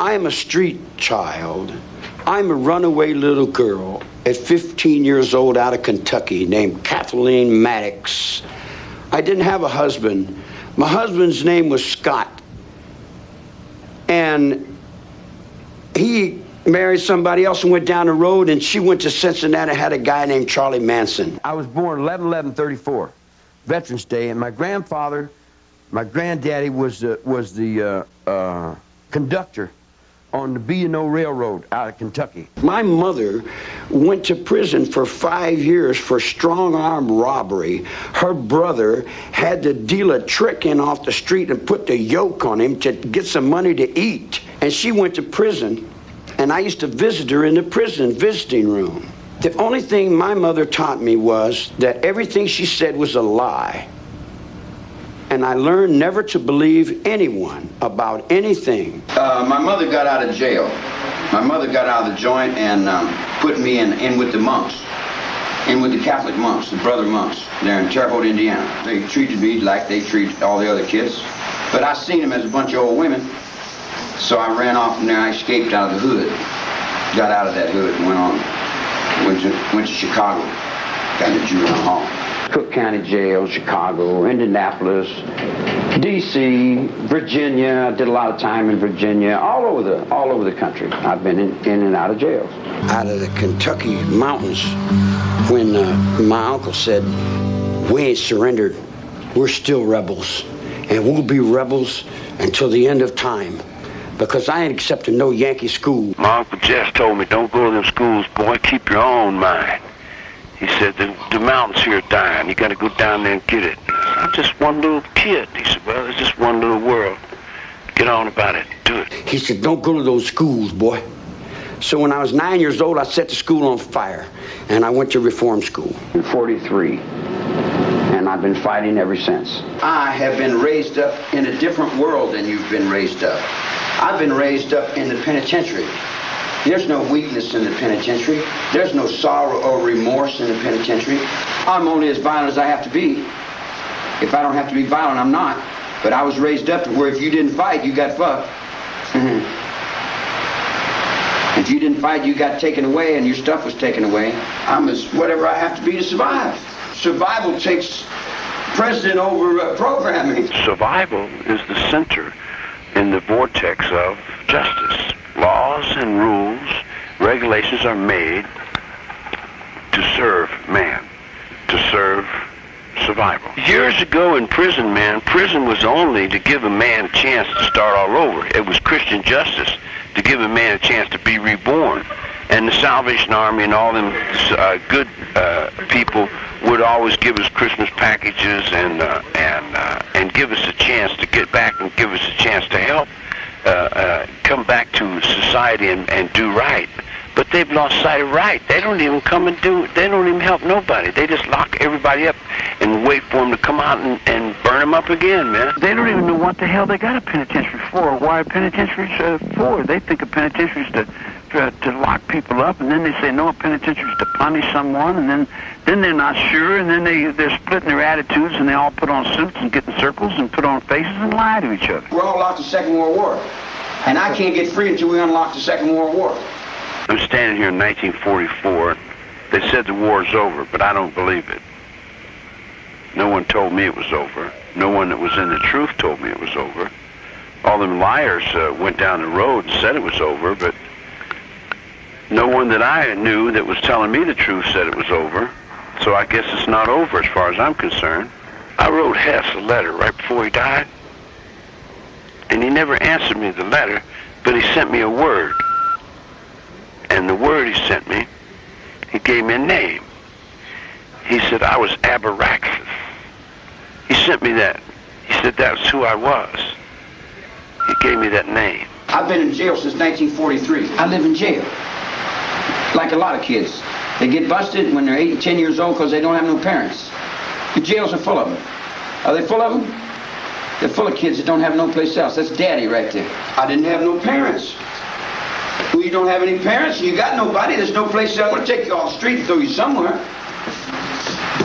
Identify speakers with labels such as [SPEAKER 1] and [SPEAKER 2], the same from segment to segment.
[SPEAKER 1] I'm a street child. I'm a runaway little girl at 15 years old out of Kentucky named Kathleen Maddox. I didn't have a husband. My husband's name was Scott. And he married somebody else and went down the road, and she went to Cincinnati and had a guy named Charlie Manson. I was born 11/11/34, Veterans Day, and my granddaddy was the conductor on the B&O Railroad out of Kentucky. My mother went to prison for 5 years for strong-arm robbery. Her brother had the dealer trick in off the street and put the yoke on him to get some money to eat. And she went to prison, and I used to visit her in the prison visiting room. The only thing my mother taught me was that everything she said was a lie. And I learned never to believe anyone about anything. My mother got out of jail. My mother got out of the joint and put me in with the monks, in with the Catholic monks, the brother monks, there in Terre Haute, Indiana. They treated me like they treat all the other kids. But I seen them as a bunch of old women. So I ran off from there. I escaped out of the hood. Got out of that hood and went to Chicago. Got in the juvenile hall. Cook County Jail, Chicago, Indianapolis, D.C., Virginia. I did a lot of time in Virginia, all over the country. I've been in and out of jails. Out of the Kentucky mountains, when my uncle said, "We ain't surrendered. We're still rebels, and we'll be rebels until the end of time, because I ain't accepting no Yankee school."
[SPEAKER 2] My Uncle Jess told me, "Don't go to them schools, boy. Keep your own mind." He said, the mountains here are dying. You got to go down there and get it. I'm just one little kid. He said, "Well, it's just one little world. Get on about it. Do it."
[SPEAKER 1] He said, "Don't go to those schools, boy." So when I was 9 years old, I set the school on fire, and I went to reform school. In 43, and I've been fighting ever since. I have been raised up in a different world than you've been raised up. I've been raised up in the penitentiary. There's no weakness in the penitentiary. There's no sorrow or remorse in the penitentiary. I'm only as violent as I have to be. If I don't have to be violent, I'm not. But I was raised up to where if you didn't fight, you got fucked. If you didn't fight, you got taken away and your stuff was taken away. I'm as whatever I have to be to survive. Survival takes precedent over programming.
[SPEAKER 2] Survival is the center in the vortex of justice. Laws and rules, regulations are made to serve man, to serve survival. Years ago in prison, man, prison was only to give a man a chance to start all over. It was Christian justice to give a man a chance to be reborn. And the Salvation Army and all them good people would always give us Christmas packages and give us a chance to get back and give us a chance to help come back to society and do right. But they've lost sight of right. They don't even come and they don't even help nobody. They just lock everybody up and wait for them to come out and burn them up again, man. They don't even know what the hell they got a penitentiary for, or why a penitentiary's for. They think a penitentiary's to lock people up, and then they say, no, a penitentiary's to punish someone, and then they're not sure, and then they're splitting their attitudes, and they all put on suits and get in circles and put on faces and lie to each other.
[SPEAKER 1] We're all locked in the Second World War, and I can't get free until we unlock the Second World War.
[SPEAKER 2] I'm standing here in 1944. They said the war's over, but I don't believe it. No one told me it was over. No one that was in the truth told me it was over. All them liars went down the road and said it was over, but no one that I knew that was telling me the truth said it was over. So I guess it's not over as far as I'm concerned. I wrote Hess a letter right before he died, and he never answered me the letter, but he sent me a word. And the word he sent me, he gave me a name. He said I was Abaraxis. He sent me that. He said that was who I was. He gave me that name.
[SPEAKER 1] I've been in jail since 1943. I live in jail. Like a lot of kids. They get busted when they're 8 and 10 years old because they don't have no parents. The jails are full of them. Are they full of them? They're full of kids that don't have no place else. That's daddy right there. I didn't have no parents. Well, you don't have any parents, you got nobody, there's no place else to take you off the street and throw you somewhere.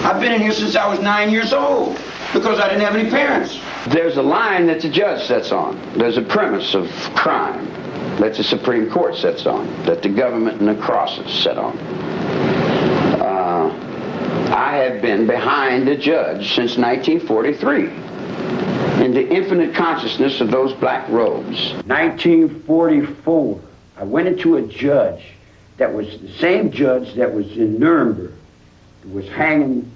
[SPEAKER 1] I've been in here since I was 9 years old because I didn't have any parents. There's a line that the judge sets on. There's a premise of crime. that the Supreme Court sits on, that the government and the crosses sit on. I have been behind the judge since 1943 in the infinite consciousness of those black robes. 1944, I went into a judge that was the same judge that was in Nuremberg, that was hanging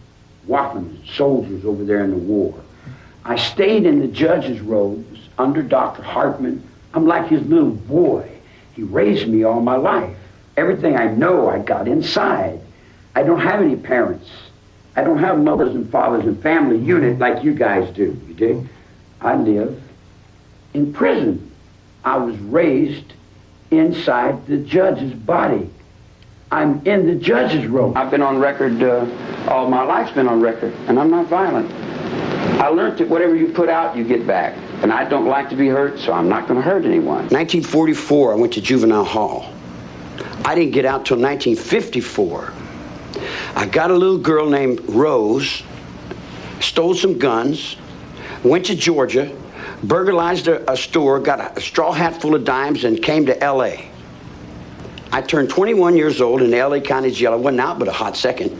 [SPEAKER 1] Waffen soldiers over there in the war. I stayed in the judge's robes under Dr. Hartman. I'm like his little boy. He raised me all my life. Everything I know, I got inside. I don't have any parents. I don't have mothers and fathers and family unit like you guys do, you dig? I live in prison. I was raised inside the judge's body. I'm in the judge's robe. I've been on record, all my life's been on record, and I'm not violent. I learned that whatever you put out, you get back. And I don't like to be hurt, so I'm not going to hurt anyone. 1944, I went to juvenile hall. I didn't get out till 1954. I got a little girl named Rose, stole some guns, went to Georgia, burglarized a store, got a straw hat full of dimes, and came to L.A. I turned 21 years old in the L.A. County Jail. I wasn't out but a hot second.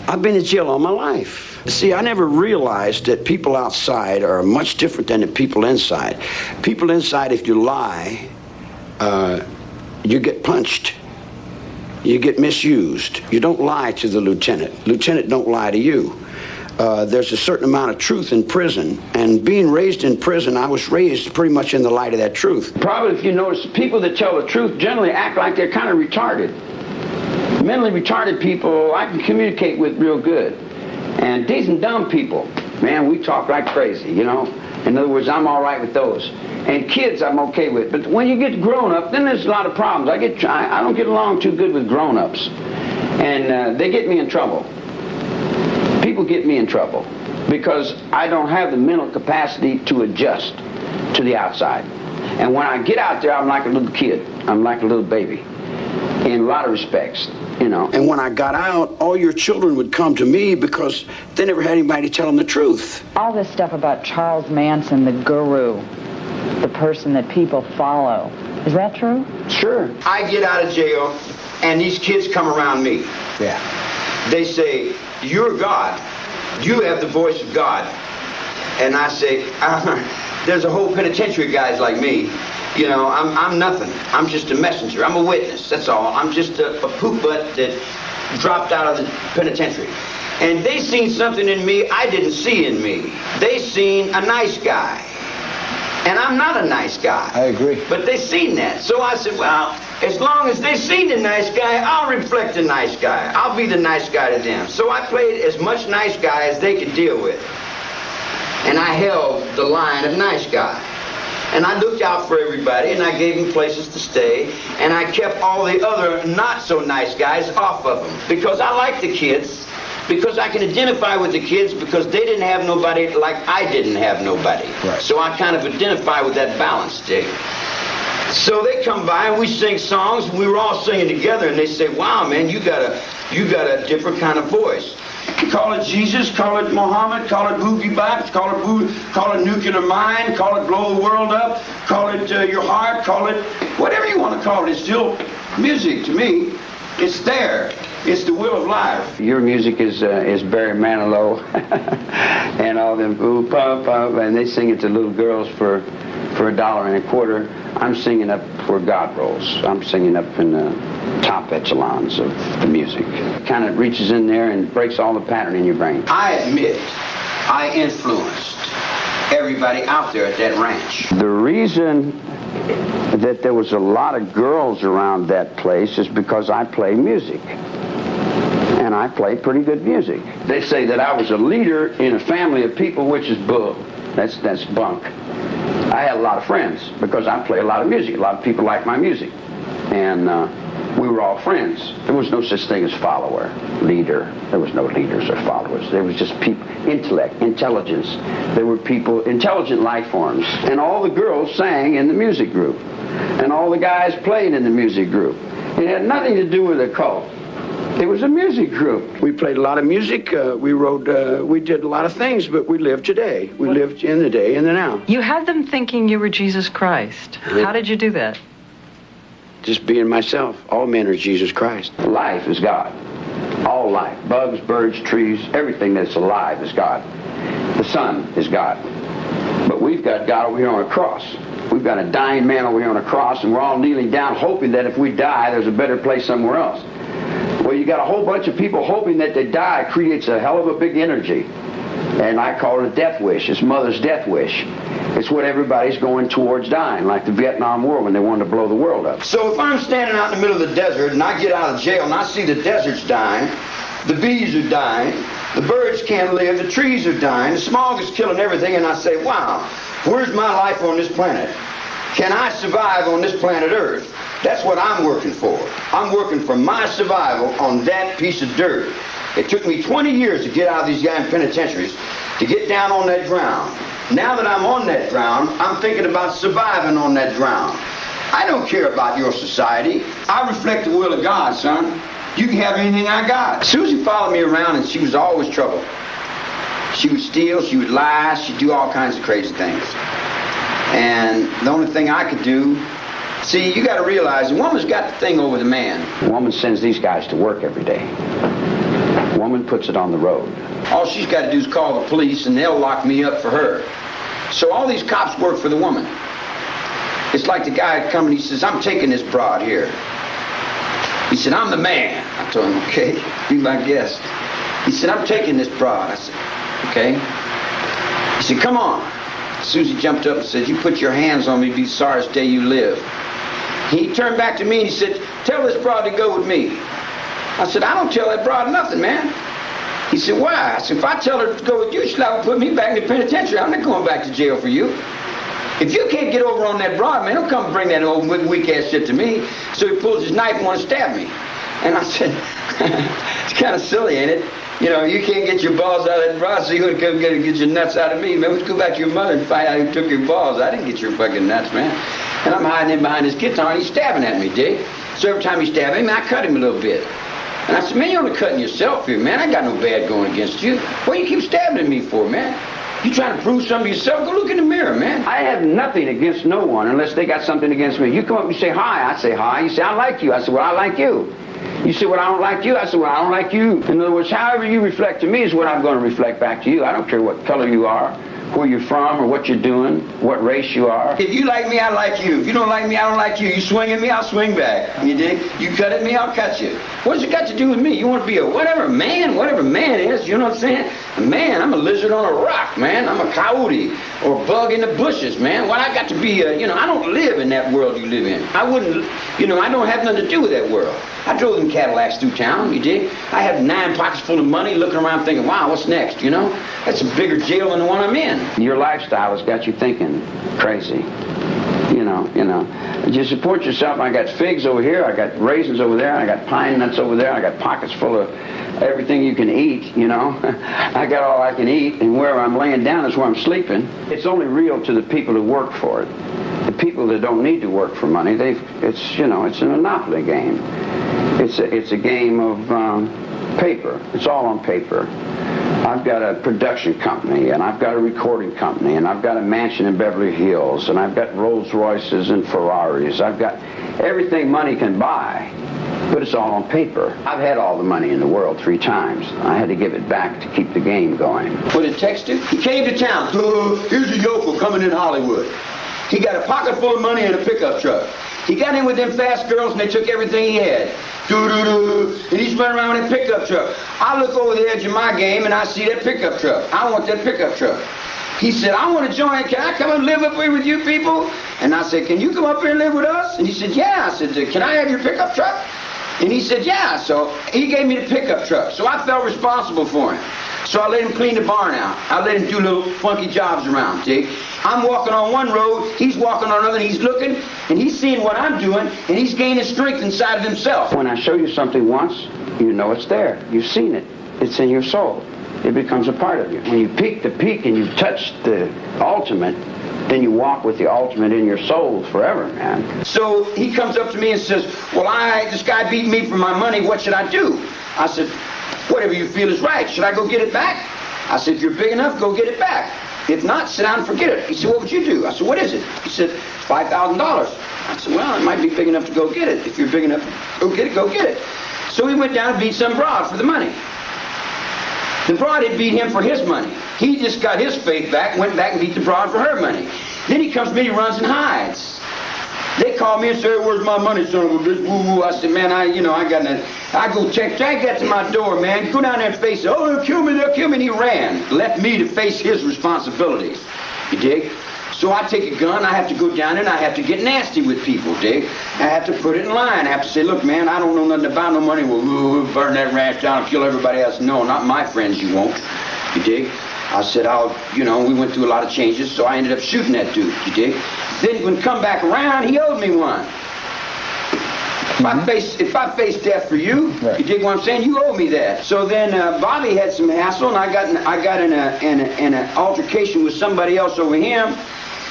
[SPEAKER 1] I've been in jail all my life. See, I never realized that people outside are much different than the people inside. People inside, if you lie, you get punched. You get misused. You don't lie to the lieutenant. Lieutenant don't lie to you. There's a certain amount of truth in prison. And being raised in prison, I was raised pretty much in the light of that truth. Probably, if you notice, people that tell the truth generally act like they're kind of retarded. Mentally retarded people I can communicate with real good. And decent dumb people, man, we talk like crazy, you know. In other words, I'm all right with those. And kids, I'm okay with. But when you get grown up, then there's a lot of problems. I don't get along too good with grown-ups. And they get me in trouble. People get me in trouble because I don't have the mental capacity to adjust to the outside. And when I get out there, I'm like a little kid. I'm like a little baby in a lot of respects. You know. And when I got out, all your children would come to me because they never had anybody to tell them the truth.
[SPEAKER 3] All this stuff about Charles Manson, the guru, the person that people follow, is that true?
[SPEAKER 1] Sure. I get out of jail, and these kids come around me. Yeah. They say, "You're God. You have the voice of God." And I say, there's a whole penitentiary of guys like me. You know, I'm nothing. I'm just a messenger. I'm a witness, that's all. I'm just a poop butt that dropped out of the penitentiary. And they seen something in me I didn't see in me. They seen a nice guy. And I'm not a nice guy.
[SPEAKER 4] I agree.
[SPEAKER 1] But they seen that. So I said, well, as long as they seen the nice guy, I'll reflect the nice guy. I'll be the nice guy to them. So I played as much nice guy as they could deal with. And I held the line of nice guy. And I looked out for everybody, and I gave them places to stay, and I kept all the other not-so-nice guys off of them. Because I like the kids, because I can identify with the kids, because they didn't have nobody like I didn't have nobody. Right. So I kind of identify with that balance, Dick. So they come by, and we sing songs, and we were all singing together, and they say, wow, man, you got a different kind of voice. Call it Jesus, call it Muhammad, call it Boogie Box, call it Nuclear Mind, call it Blow the World Up, call it Your Heart, call it whatever you want to call it. It's still music to me. It's there. It's the will of life. Your music is Barry Manilow and all them ooh pop pop, and they sing it to little girls for $1.25. I'm singing up where God rolls. I'm singing up in the top echelons of the music. It kind of reaches in there and breaks all the pattern in your brain. I admit I influenced everybody out there at that ranch. The reason that there was a lot of girls around that place is because I play music. And I play pretty good music. They say that I was a leader in a family of people, which is bull. That's bunk. I had a lot of friends because I play a lot of music. A lot of people like my music. And we were all friends. There was no such thing as follower, leader. There was no leaders or followers. There was just people, intellect, intelligence. There were people, intelligent life forms. And all the girls sang in the music group. And all the guys played in the music group. It had nothing to do with a cult. It was a music group. We played a lot of music. We wrote, we did a lot of things, but we lived today. We lived in the day and the now.
[SPEAKER 5] You had them thinking you were Jesus Christ. How did you do that?
[SPEAKER 1] just being myself. All men are Jesus Christ. Life is God. All life. Bugs, birds, trees, everything that's alive is God. The sun is God. But we've got God over here on a cross. We've got a dying man over here on a cross, and we're all kneeling down hoping that if we die, there's a better place somewhere else. Well, you got a whole bunch of people hoping that they die creates a hell of a big energy. And I call it a death wish. It's mother's death wish. It's what everybody's going towards dying, like the Vietnam War when they wanted to blow the world up. So if I'm standing out in the middle of the desert and I get out of jail and I see the desert's dying, the bees are dying, the birds can't live, the trees are dying, the smog is killing everything, and I say, wow, where's my life on this planet? Can I survive on this planet Earth? That's what I'm working for. I'm working for my survival on that piece of dirt. It took me 20 years to get out of these damn penitentiaries, to get down on that ground. Now that I'm on that ground, I'm thinking about surviving on that ground. I don't care about your society. I reflect the will of God, son. You can have anything I got. Susie followed me around, and she was always trouble. She would steal, she would lie, she'd do all kinds of crazy things. And the only thing I could do, see, you got to realize, the woman's got the thing over the man. The woman sends these guys to work every day. The woman puts it on the road. All she's got to do is call the police, and they'll lock me up for her. So all these cops work for the woman. It's like the guy coming, he says, I'm taking this broad here. He said, I'm the man. I told him, okay, be my guest. He said, I'm taking this broad. I said, okay. He said, come on. Susie jumped up and said, you put your hands on me, be the sorriest day you live. He turned back to me and he said, tell this broad to go with me. I said, I don't tell that broad nothing, man. He said, why? I said, if I tell her to go with you, she'll have to put me back in the penitentiary. I'm not going back to jail for you. If you can't get over on that broad, man, don't come and bring that old weak-ass shit to me. So he pulls his knife and wants to stab me. And I said, it's kind of silly, ain't it? You know, you can't get your balls out of that broad, so you want to come get your nuts out of me. Man, let's go back to your mother and find out who took your balls. I didn't get your fucking nuts, man. And I'm hiding in behind his guitar, and he's stabbing at me, Dick. So every time he stabbed me, I cut him a little bit. And I said, man, you're only cutting yourself here, man. I got no bad going against you. What do you keep stabbing at me for, man? You trying to prove something to yourself? Go look in the mirror, man. I have nothing against no one unless they got something against me. You come up and say hi. I say hi. You say, I like you. I say, well, I like you. You say, well, I don't like you. I say, well, I don't like you. In other words, however you reflect to me is what I'm going to reflect back to you. I don't care what color you are, where you're from, or what you're doing, what race you are. If you like me, I like you. If you don't like me, I don't like you. You swing at me, I'll swing back. You dig? You cut at me, I'll cut you. What's it got to do with me? You want to be a whatever man is, you know what I'm saying? A man, I'm a lizard on a rock, man. I'm a coyote or a bug in the bushes, man. What I got to be I don't live in that world you live in. I wouldn't, I don't have nothing to do with that world. I drove them Cadillacs through town, you dig? I have 9 pockets full of money looking around thinking, wow, what's next, That's a bigger jail than the one I'm in. Your lifestyle has got you thinking crazy. You support yourself. I got figs over here, I got raisins over there, I got pine nuts over there, I got pockets full of everything you can eat, I got all I can eat, and where I'm laying down is where I'm sleeping. It's only real to the people who work for it. The people that don't need to work for money, it's a monopoly game. It's a game of paper. It's all on paper. I've got a production company, and I've got a recording company, and I've got a mansion in Beverly Hills, and I've got Rolls Royces and Ferraris. I've got everything money can buy, but it's all on paper. I've had all the money in the world 3 times. I had to give it back to keep the game going. What did Tex do? He came to town. Here's a yokel coming in Hollywood. He got a pocket full of money and a pickup truck. He got in with them fast girls, and they took everything he had. And he's running around with a pickup truck. I look over the edge of my game, and I see that pickup truck. I want that pickup truck. He said, I want to join. Can I come and live up here with you people? And I said, can you come up here and live with us? And he said, yeah. I said, can I have your pickup truck? And he said, yeah. So he gave me the pickup truck. So I felt responsible for him. So I let him clean the barn out. I let him do little funky jobs around, see? I'm walking on one road, he's walking on another, and he's looking, and he's seeing what I'm doing, and he's gaining strength inside of himself. When I show you something once, you know it's there. You've seen it. It's in your soul. It becomes a part of you. When you peak the peak and you touch the ultimate, then you walk with the ultimate in your soul forever, man. So he comes up to me and says, well, this guy beat me for my money, what should I do? I said, whatever you feel is right. Should I go get it back? I said, if you're big enough, go get it back. If not, sit down and forget it. He said, what would you do? I said, what is it? He said, $5,000. I said, well, it might be big enough to go get it. If you're big enough to go get it, go get it. So he went down and beat some broad for the money. The broad had beat him for his money. He just got his faith back, went back and beat the broad for her money. Then he comes to me, he runs and hides. They call me and say, where's my money, son of a bitch? Woo-woo. I said, man, I got that. I go drag that to my door, man. Go down there and face it. Oh, they'll kill me, they'll kill me. And he ran. Left me to face his responsibilities. You dig? So I take a gun, I have to go down there and I have to get nasty with people, dig? I have to put it in line. I have to say, look, man, I don't know nothing about no money. We'll burn that ranch down and kill everybody else. No, not my friends, you won't. You dig? I said, we went through a lot of changes, so I ended up shooting that dude, you dig? Then when come back around, he owed me one. If I face death for you, right. You dig what I'm saying? You owe me that. So then Bobby had some hassle, and I got in an altercation with somebody else over him,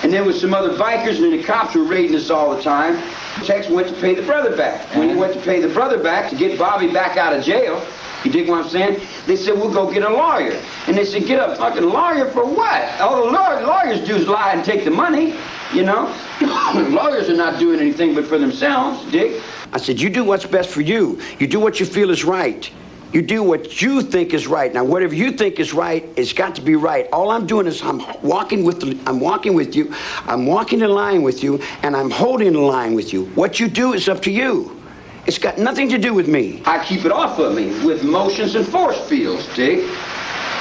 [SPEAKER 1] and there was some other bikers, and then the cops were raiding us all the time. Tex went to pay the brother back. When he went to pay the brother back to get Bobby back out of jail, you dig what I'm saying? They said, we'll go get a lawyer. And they said, get a fucking lawyer for what? All the lawyers do is lie and take the money, you know? Lawyers are not doing anything but for themselves, dig? I said, you do what's best for you. You do what you feel is right. You do what you think is right. Now, whatever you think is right, it's got to be right. All I'm doing is I'm walking with you. I'm walking in line with you, and I'm holding the line with you. What you do is up to you. It's got nothing to do with me. I keep it off of me with motions and force fields, dig?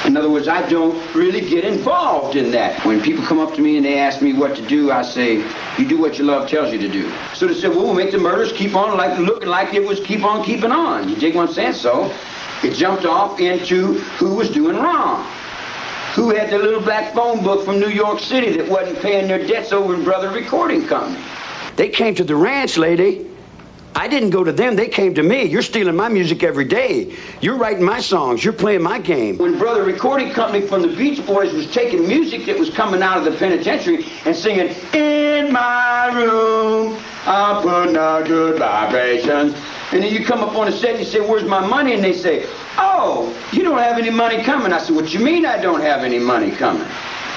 [SPEAKER 1] In other words, I don't really get involved in that. When people come up to me and they ask me what to do, I say, you do what your love tells you to do. So they said, well, we'll make the murders keep on looking like it was keep on keeping on. You dig what I'm saying? So it jumped off into who was doing wrong. Who had the little black phone book from New York City that wasn't paying their debts over in Brother Recording Company. They came to the ranch, lady. I didn't go to them, they came to me. You're stealing my music every day. You're writing my songs, you're playing my game. When Brother Recording Company from the Beach Boys was taking music that was coming out of the penitentiary and singing, in my room, I'm putting out good vibrations. And then you come up on the set and you say, where's my money? And they say, oh, you don't have any money coming. I said, what you mean I don't have any money coming?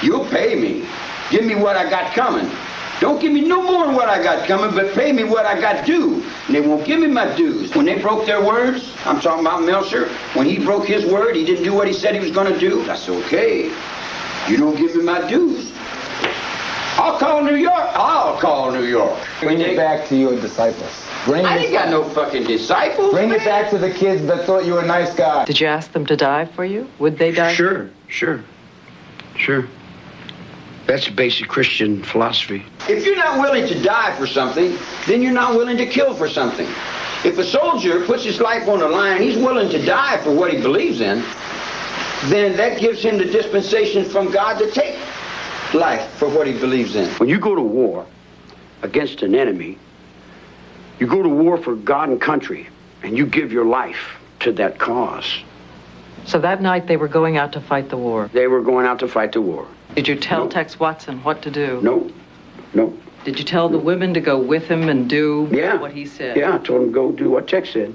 [SPEAKER 1] You'll pay me. Give me what I got coming. Don't give me no more than what I got coming, but pay me what I got due. And they won't give me my dues. When they broke their words, I'm talking about Melcher, when he broke his word, he didn't do what he said he was going to do. I said, okay, you don't give me my dues. I'll call New York. I'll call New York.
[SPEAKER 4] Bring it back to your disciples.
[SPEAKER 1] I ain't got no fucking disciples.
[SPEAKER 4] Bring it back to the kids that thought you were a nice guy.
[SPEAKER 3] Did you ask them to die for you? Would they die?
[SPEAKER 1] Sure. That's basic Christian philosophy. If you're not willing to die for something, then you're not willing to kill for something. If a soldier puts his life on the line, he's willing to die for what he believes in, then that gives him the dispensation from God to take life for what he believes in. When you go to war against an enemy, you go to war for God and country, and you give your life to that cause.
[SPEAKER 3] So that night they were going out to fight the war.
[SPEAKER 1] They were going out to fight the war.
[SPEAKER 3] Did you tell Tex Watson what to do?
[SPEAKER 1] No.
[SPEAKER 3] Did you tell the women to go with him and do what he said?
[SPEAKER 1] Yeah, I told them to go do what Tex said.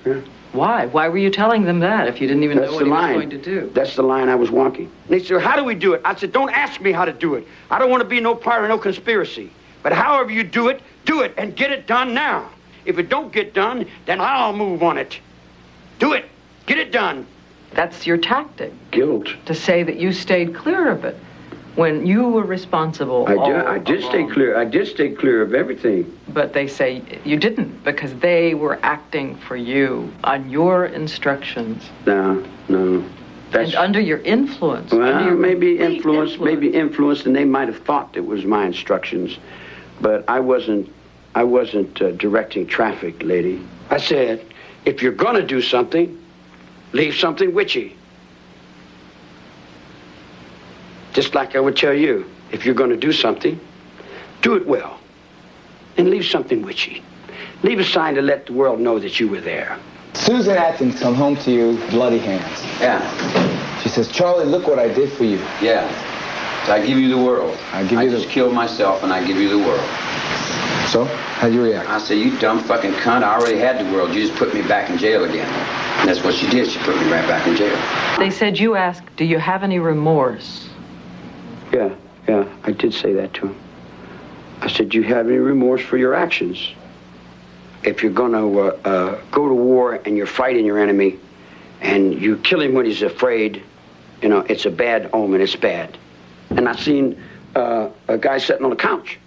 [SPEAKER 1] Yeah.
[SPEAKER 3] Why? Why were you telling them that if you didn't even know what he was going to do?
[SPEAKER 1] That's the line I was walking. And they said, how do we do it? I said, don't ask me how to do it. I don't want to be no part of no conspiracy. But however you do it and get it done now. If it don't get done, then I'll move on it. Do it. Get it done.
[SPEAKER 3] That's your tactic.
[SPEAKER 1] Guilt.
[SPEAKER 3] To say that you stayed clear of it when you were responsible.
[SPEAKER 1] I did stay clear. I did stay clear of everything.
[SPEAKER 3] But they say you didn't because they were acting for you on your instructions.
[SPEAKER 1] No.
[SPEAKER 3] And under your influence.
[SPEAKER 1] Well, maybe influence, and they might have thought it was my instructions, but I wasn't directing traffic, lady. I said, if you're gonna do something, leave something with you. Just like I would tell you, if you're going to do something, do it well. And leave something with you. Leave a sign to let the world know that you were there.
[SPEAKER 4] Susan Atkins come home to you, bloody hands.
[SPEAKER 1] Yeah.
[SPEAKER 4] She says, Charlie, look what I did for you.
[SPEAKER 1] Yeah. So I give you the world.
[SPEAKER 4] I
[SPEAKER 1] just killed myself and I give you the world.
[SPEAKER 4] So, how'd you react?
[SPEAKER 1] I said, you dumb fucking cunt, I already had the world. You just put me back in jail again. And that's what she did. She put me right back in jail.
[SPEAKER 3] They said you asked, do you have any remorse?
[SPEAKER 1] Yeah, I did say that to him. I said, "Do you have any remorse for your actions? If you're going to go to war and you're fighting your enemy and you kill him when he's afraid, you know, it's a bad omen. It's bad." And I seen a guy sitting on the couch.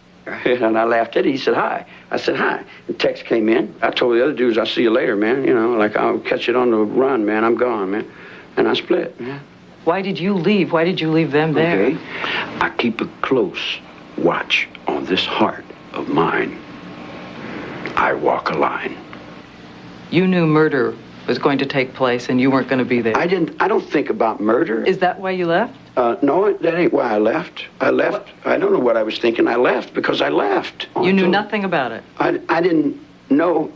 [SPEAKER 1] And I laughed at it. He said, "Hi." I said, "Hi." And text came in. I told the other dudes, "I'll see you later, man. You know, like, I'll catch it on the run, man. I'm gone, man." And I split, man.
[SPEAKER 3] Why did you leave? Why did you leave them there?
[SPEAKER 1] Okay. I keep a close watch on this heart of mine. I walk a line.
[SPEAKER 3] You knew murder was going to take place and you weren't going to be there.
[SPEAKER 1] I don't think about murder.
[SPEAKER 3] Is that why you left?
[SPEAKER 1] No, that ain't why I left. I left. What? I don't know what I was thinking. I left because I left.
[SPEAKER 3] You knew nothing about it?
[SPEAKER 1] I didn't know.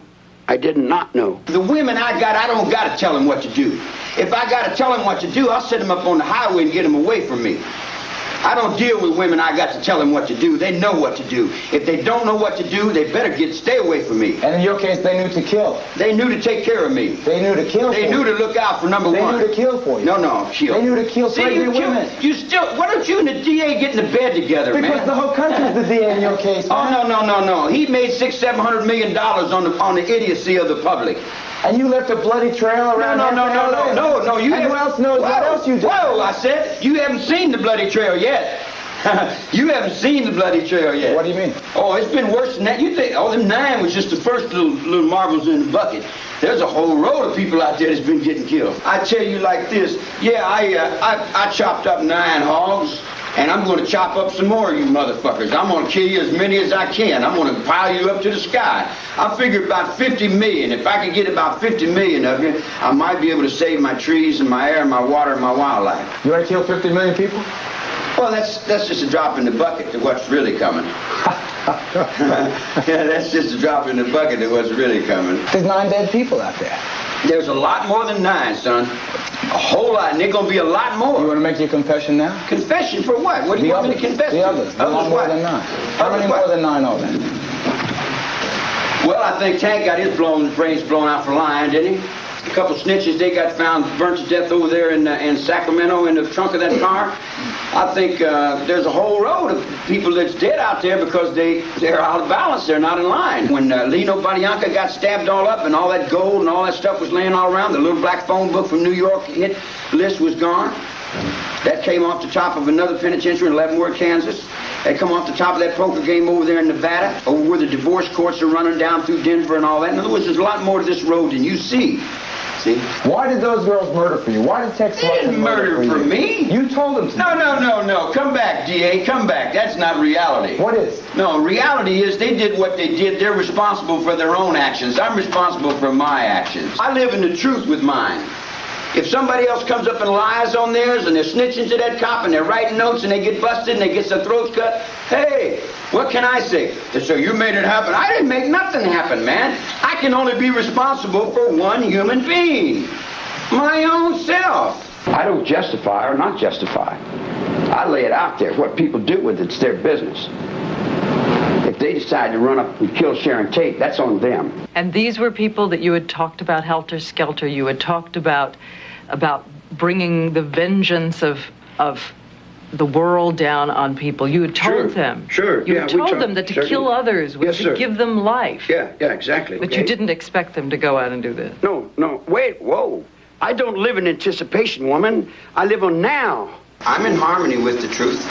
[SPEAKER 1] I did not know. The women I don't got to tell them what to do. If I got to tell them what to do, I'll set them up on the highway and get them away from me. I don't deal with women I got to tell them what to do. They know what to do. If they don't know what to do, they better stay away from me.
[SPEAKER 4] And in your case, they knew to kill.
[SPEAKER 1] They knew to take care of me.
[SPEAKER 4] They knew to kill
[SPEAKER 1] They knew to look out for number one.
[SPEAKER 4] They knew to kill for you.
[SPEAKER 1] No, kill.
[SPEAKER 4] They knew to kill pregnant women.
[SPEAKER 1] You still, why don't you and the DA get in the bed together, man?
[SPEAKER 4] Because the whole country's the DA in your case, man.
[SPEAKER 1] Oh, no. He made $600-700 million on the idiocy of the public.
[SPEAKER 4] And you left a bloody trail around.
[SPEAKER 1] No. You
[SPEAKER 4] and who else knows what else you did?
[SPEAKER 1] Whoa, I said, you haven't seen the bloody trail yet. You haven't seen the bloody trail yet.
[SPEAKER 4] What do you mean?
[SPEAKER 1] Oh, it's been worse than that. You think, them 9 was just the first little marbles in the bucket. There's a whole row of people out there that's been getting killed. I tell you like this. Yeah, I chopped up 9 hogs, and I'm going to chop up some more of you motherfuckers. I'm going to kill you as many as I can. I'm going to pile you up to the sky. I figure about 50 million. If I could get about 50 million of you, I might be able to save my trees and my air and my water and my wildlife.
[SPEAKER 4] You want to kill 50 million people?
[SPEAKER 1] Well, that's just a drop in the bucket to what's really coming. Yeah, that's just a drop in the bucket to what's really coming.
[SPEAKER 4] There's 9 dead people out there.
[SPEAKER 1] There's a lot more than 9, son. A whole lot, and there's going to be a lot more.
[SPEAKER 4] You want to make your confession now?
[SPEAKER 1] Confession for what? What do you want me to confess to?
[SPEAKER 4] The others. A lot more than 9. How many more than 9 are there?
[SPEAKER 1] Well, I think Tank got his brains blown out for lying, didn't he? A couple snitches, they got found burnt to death over there in Sacramento in the trunk of that car. I think there's a whole row of people that's dead out there because they're out of balance. They're not in line. When Lino Badianca got stabbed all up and all that gold and all that stuff was laying all around, the little black phone book from New York hit list was gone. That came off the top of another penitentiary in Leavenworth, Kansas. They come off the top of that poker game over there in Nevada, over where the divorce courts are running down through Denver and all that. In other words, there's a lot more to this road than you see. See?
[SPEAKER 4] Why did those girls murder for you? Why did Tex
[SPEAKER 1] They didn't murder for me.
[SPEAKER 4] You told them to.
[SPEAKER 1] No. Come back, DA. Come back. That's not reality.
[SPEAKER 4] What is?
[SPEAKER 1] No, reality is they did what they did. They're responsible for their own actions. I'm responsible for my actions. I live in the truth with mine. If somebody else comes up and lies on theirs and they're snitching to that cop and they're writing notes and they get busted and they get their throats cut, hey, what can I say? They say, you made it happen. I didn't make nothing happen, man. I can only be responsible for one human being. My own self. I don't justify or not justify. I lay it out there. What people do with it's their business. If they decide to run up and kill Sharon Tate, that's on them.
[SPEAKER 3] And these were people that you had talked about helter skelter. You had talked about bringing the vengeance of the world down on people. You had told them.
[SPEAKER 1] Sure.
[SPEAKER 3] You had told them that to kill others was to give them life.
[SPEAKER 1] Yeah, exactly.
[SPEAKER 3] But you didn't expect them to go out and do this.
[SPEAKER 1] No. Wait, whoa. I don't live in anticipation, woman. I live on now. I'm in harmony with the truth.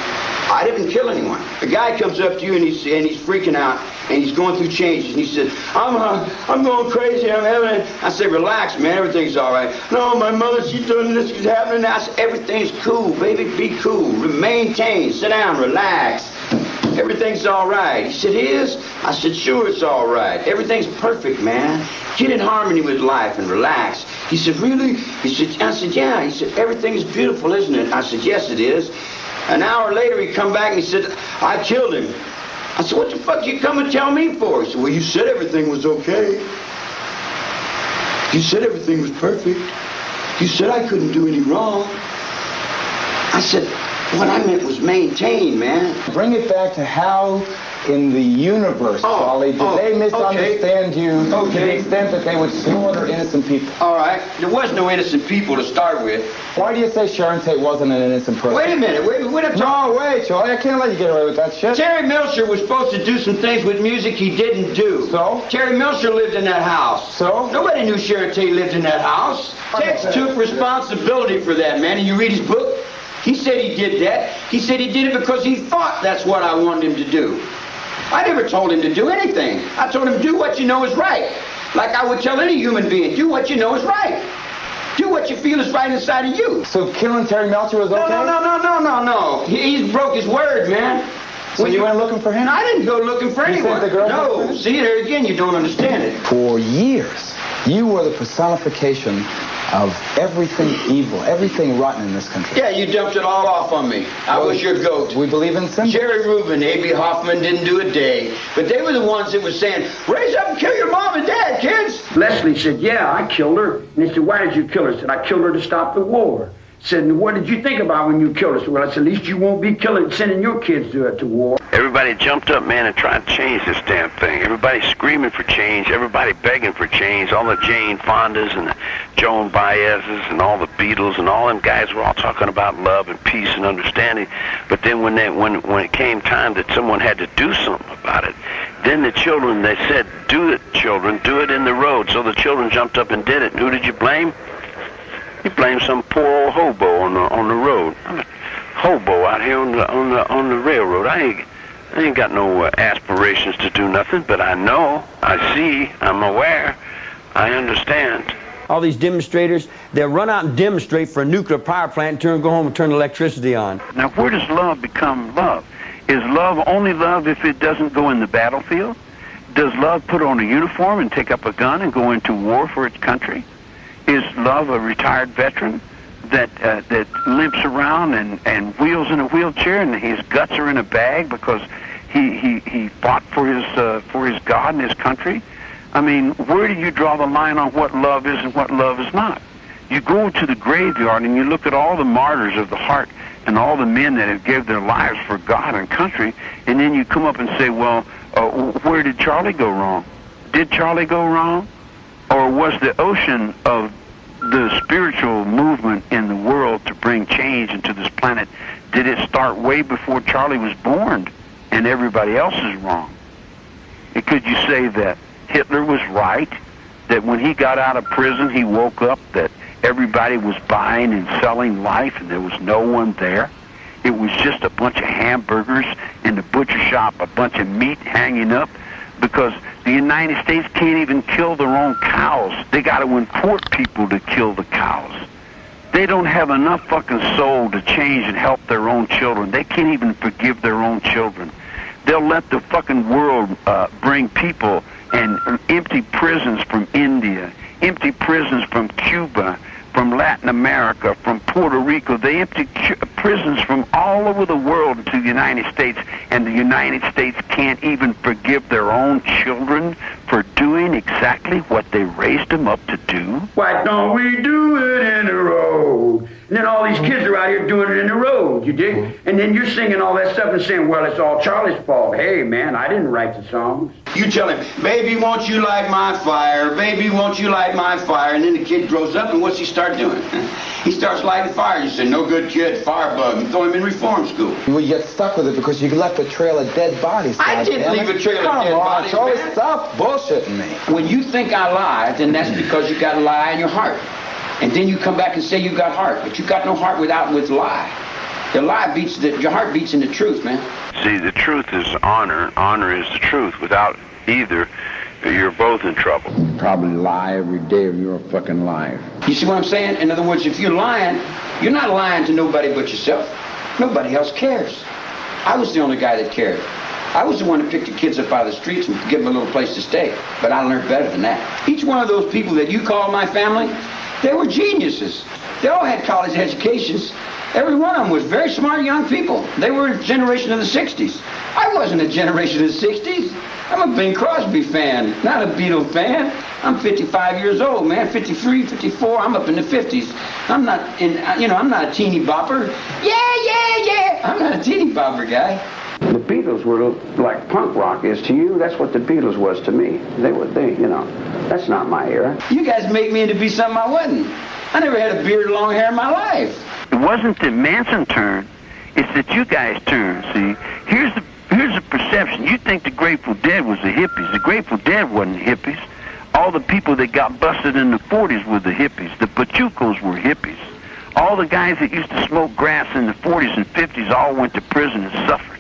[SPEAKER 1] I didn't kill anyone. The guy comes up to you and he's freaking out and he's going through changes and he said, I'm going crazy. I'm having it. I said, relax, man. Everything's all right. No, my mother, she's doing this. She's happening. I said, everything's cool, baby. Be cool. Maintain. Sit down. Relax. Everything's all right. He said, is? I said, sure, it's all right. Everything's perfect, man. Get in harmony with life and relax. He said, really? I said, yeah. He said, everything's beautiful, isn't it? I said, yes, it is. An hour later, he come back and he said, I killed him. I said, what the fuck you come and tell me for? He said, well, you said everything was okay. You said everything was perfect. You said I couldn't do any wrong. I said, what I meant was maintain, man.
[SPEAKER 4] Bring it back to how in the universe, Charlie. Did they misunderstand you to the extent that they would slaughter innocent people?
[SPEAKER 1] All right. There was no innocent people to start with.
[SPEAKER 4] Why do you say Sharon Tate wasn't an innocent person?
[SPEAKER 1] Wait a minute. Wait,
[SPEAKER 4] No, wait, Charlie. I can't let you get away with that shit.
[SPEAKER 1] Terry Milcher was supposed to do some things with music he didn't do.
[SPEAKER 4] So?
[SPEAKER 1] Terry Milcher lived in that house.
[SPEAKER 4] So?
[SPEAKER 1] Nobody knew Sharon Tate lived in that house. Tex took responsibility for that, man. And you read his book, he said he did that. He said he did it because he thought that's what I wanted him to do. I never told him to do anything. I told him, do what you know is right. Like I would tell any human being, do what you know is right. Do what you feel is right inside of you.
[SPEAKER 4] So killing Terry Melcher was okay?
[SPEAKER 1] No. He broke his word, man.
[SPEAKER 4] So you went looking for him?
[SPEAKER 1] I didn't go looking for anyone.
[SPEAKER 4] Sent the girl
[SPEAKER 1] No. See, there again, you don't understand it.
[SPEAKER 4] For years, you were the personification of everything evil, everything rotten in this country.
[SPEAKER 1] Yeah, you dumped it all off on me. I was your goat.
[SPEAKER 4] We believe in sin.
[SPEAKER 1] Jerry Rubin, A.B. Hoffman didn't do a day. But they were the ones that were saying, raise up and kill your mom and dad, kids.
[SPEAKER 5] Leslie said, yeah, I killed her. And he said, why did you kill her? I said, I killed her to stop the war. Said, what did you think about when you killed her? Well, I said, at least you won't be sending your kids to war.
[SPEAKER 2] Everybody jumped up, man, and tried to change this damn thing. Everybody screaming for change. Everybody begging for change. All the Jane Fondas and the Joan Baez's and all the Beatles and all them guys were all talking about love and peace and understanding. But then when it came time that someone had to do something about it, then the children, they said, do it, children, do it in the road. So the children jumped up and did it. And who did you blame? You blame some poor old hobo on the road. I'm a hobo out here on the railroad. I ain't got no aspirations to do nothing, but I know, I see, I'm aware, I understand.
[SPEAKER 1] All these demonstrators, they'll run out and demonstrate for a nuclear power plant and go home and turn the electricity on.
[SPEAKER 6] Now, where does love become love? Is love only love if it doesn't go in the battlefield? Does love put on a uniform and take up a gun and go into war for its country? Is love a retired veteran that limps around and wheels in a wheelchair and his guts are in a bag because he fought for his God and his country? I mean, where do you draw the line on what love is and what love is not? You go to the graveyard and you look at all the martyrs of the heart and all the men that have given their lives for God and country, and then you come up and say, well, where did Charlie go wrong? Did Charlie go wrong? Or was the ocean of the spiritual movement in the world to bring change into this planet, did it start way before Charlie was born and everybody else is wrong? And could you say that Hitler was right, that when he got out of prison he woke up that everybody was buying and selling life and there was no one there? It was just a bunch of hamburgers in the butcher shop, a bunch of meat hanging up, because the United States can't even kill their own cows. They got to import people to kill the cows. They don't have enough fucking soul to change and help their own children. They can't even forgive their own children. They'll let the fucking world bring people and empty prisons from India, empty prisons from Cuba, from Latin America, from Puerto Rico. They empty prisons from all over the world to the United States, and the United States can't even forgive their own children for doing exactly what they raised them up to do.
[SPEAKER 5] Why don't we do it in the road? And then all these kids are out here doing it in the road, you dig? And then you're singing all that stuff and saying, well, it's all Charlie's fault. Hey, man, I didn't write the songs.
[SPEAKER 1] You tell him, baby, won't you light my fire? Baby, won't you light my fire? And then the kid grows up, and what's he start doing? He starts lighting fire. You say, no good kid, firebug, and throw him in reform school.
[SPEAKER 4] You get stuck with it because you left a trail of dead bodies.
[SPEAKER 1] I didn't leave a trail of dead bodies,
[SPEAKER 4] Charlie,
[SPEAKER 1] man.
[SPEAKER 4] stop bullshitting me.
[SPEAKER 1] When you think I lied, then that's because you got a lie in your heart. And then you come back and say you got heart, but you got no heart with lie. The lie beats your heart beats in the truth, man.
[SPEAKER 2] See, the truth is honor. Honor is the truth. Without either, you're both in trouble.
[SPEAKER 7] You probably lie every day of your fucking life.
[SPEAKER 1] You see what I'm saying? In other words, if you're lying, you're not lying to nobody but yourself. Nobody else cares. I was the only guy that cared. I was the one that picked the kids up out of the streets and gave them a little place to stay. But I learned better than that. Each one of those people that you call my family, they were geniuses. They all had college educations. Every one of them was very smart young people. They were a generation of the 60s. I wasn't a generation of the 60s. I'm a Bing Crosby fan, not a Beatle fan. I'm 55 years old, man. 53, 54. I'm up in the 50s. I'm not I'm not a teeny bopper. Yeah. I'm not a teeny bopper guy.
[SPEAKER 5] The
[SPEAKER 1] Beatles were like punk rock is to you. That's what the Beatles was to me. That's not my era. You guys make me into be something I wasn't. I never had a beard or long hair in my life.
[SPEAKER 6] It wasn't that Manson turned, it's that you guys turned, see? Here's the perception. You think the Grateful Dead was the hippies. The Grateful Dead wasn't hippies. All the people that got busted in the 40s were the hippies. The Pachucos were hippies. All the guys that used to smoke grass in the 40s and 50s all went to prison and suffered.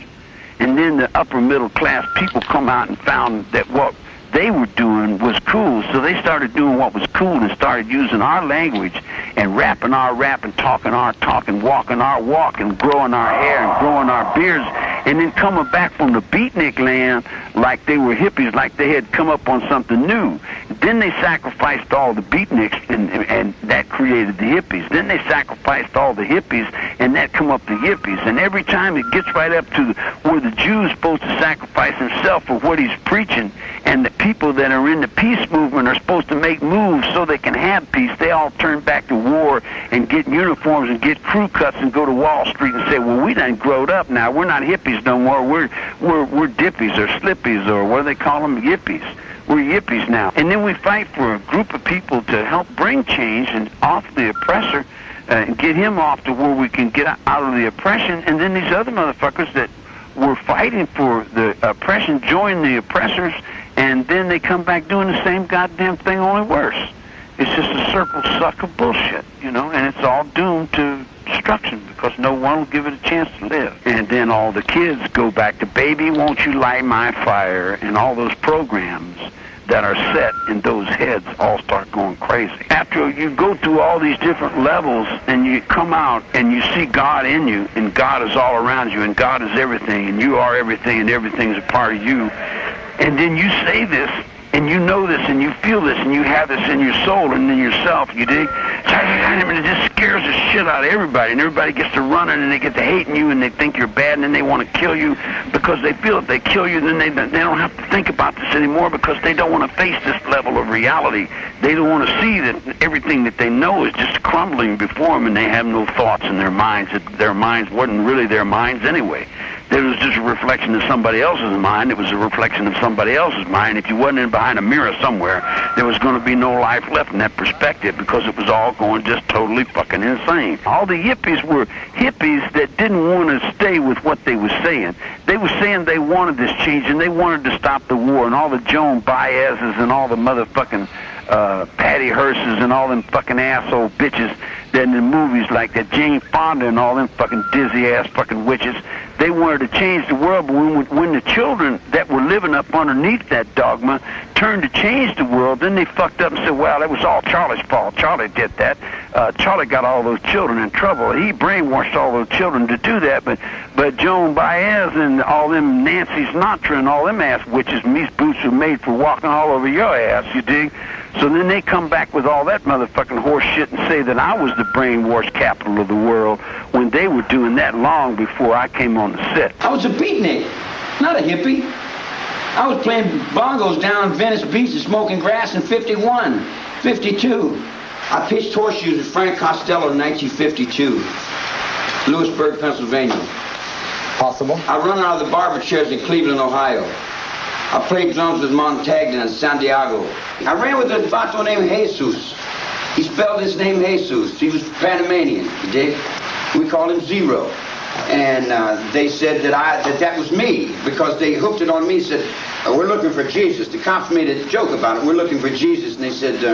[SPEAKER 6] And then the upper middle class people come out and found that what they were doing was cool, so they started doing what was cool and started using our language and rapping our rap and talking our talk and walking our walk and growing our hair and growing our beards, and then coming back from the beatnik land like they were hippies, like they had come up on something new. Then they sacrificed all the beatniks, and that created the hippies. Then they sacrificed all the hippies, and that come up the yippies. And every time it gets right up to where the Jew's supposed to sacrifice himself for what he's preaching, and the people that are in the peace movement are supposed to make moves so they can have peace, they all turn back to war and get uniforms and get crew cuts and go to Wall Street and say, well, we done growed up now. We're not hippies no more. We're dippies or slippies or what do they call them? Yippies. We're yippies now. And then we fight for a group of people to help bring change and off the oppressor, and get him off to where we can get out of the oppression. And then these other motherfuckers that were fighting for the oppression join the oppressors, and then they come back doing the same goddamn thing, only worse. It's just a circle suck of bullshit, and it's all doomed to destruction because no one will give it a chance to live. And then all the kids go back to Baby Won't You Light My Fire, and all those programs that are set in those heads all start going crazy. After you go through all these different levels and you come out and you see God in you, and God is all around you, and God is everything, and you are everything, and everything is a part of you, and then you say this, and you know this, and you feel this, and you have this in your soul and in yourself, you dig? And it just scares the shit out of everybody, and everybody gets to running, and they get to hating you, and they think you're bad, and then they want to kill you because they feel if they kill you, then they don't have to think about this anymore because they don't want to face this level of reality. They don't want to see that everything that they know is just crumbling before them, and they have no thoughts in their minds, that their minds wasn't really their minds anyway. It was just a reflection of somebody else's mind. It was a reflection of somebody else's mind. If you wasn't in behind a mirror somewhere, there was going to be no life left in that perspective because it was all going just totally fucking insane. All the yippies were hippies that didn't want to stay with what they were saying. They were saying they wanted this change and they wanted to stop the war, and all the Joan Baez's and all the motherfucking Patty Hearses and all them fucking asshole bitches that in the movies like that, Jane Fonda and all them fucking dizzy-ass fucking witches, they wanted to change the world, but when the children that were living up underneath that dogma turned to change the world, then they fucked up and said, well, that was all Charlie's fault. Charlie did that. Charlie got all those children in trouble. He brainwashed all those children to do that, but Joan Baez and all them Nancy Sinatra and all them ass witches, these boots are made for walking all over your ass, you dig? So then they come back with all that motherfucking horse shit and say that I was the brainwash capital of the world when they were doing that long before I came on the set.
[SPEAKER 1] I was a beatnik, not a hippie. I was playing bongos down in Venice Beach and smoking grass in 51, 52. I pitched horseshoes with Frank Costello in 1952, Lewisburg, Pennsylvania.
[SPEAKER 4] Possible.
[SPEAKER 1] I run out of the barber chairs in Cleveland, Ohio. I played drums with Montagna in Santiago. I ran with a vato named Jesus. He spelled his name Jesus. He was Panamanian, you dig? We called him Zero. And they said that was me because they hooked it on me and said, we're looking for Jesus. The cops made a joke about it. We're looking for Jesus. And they said,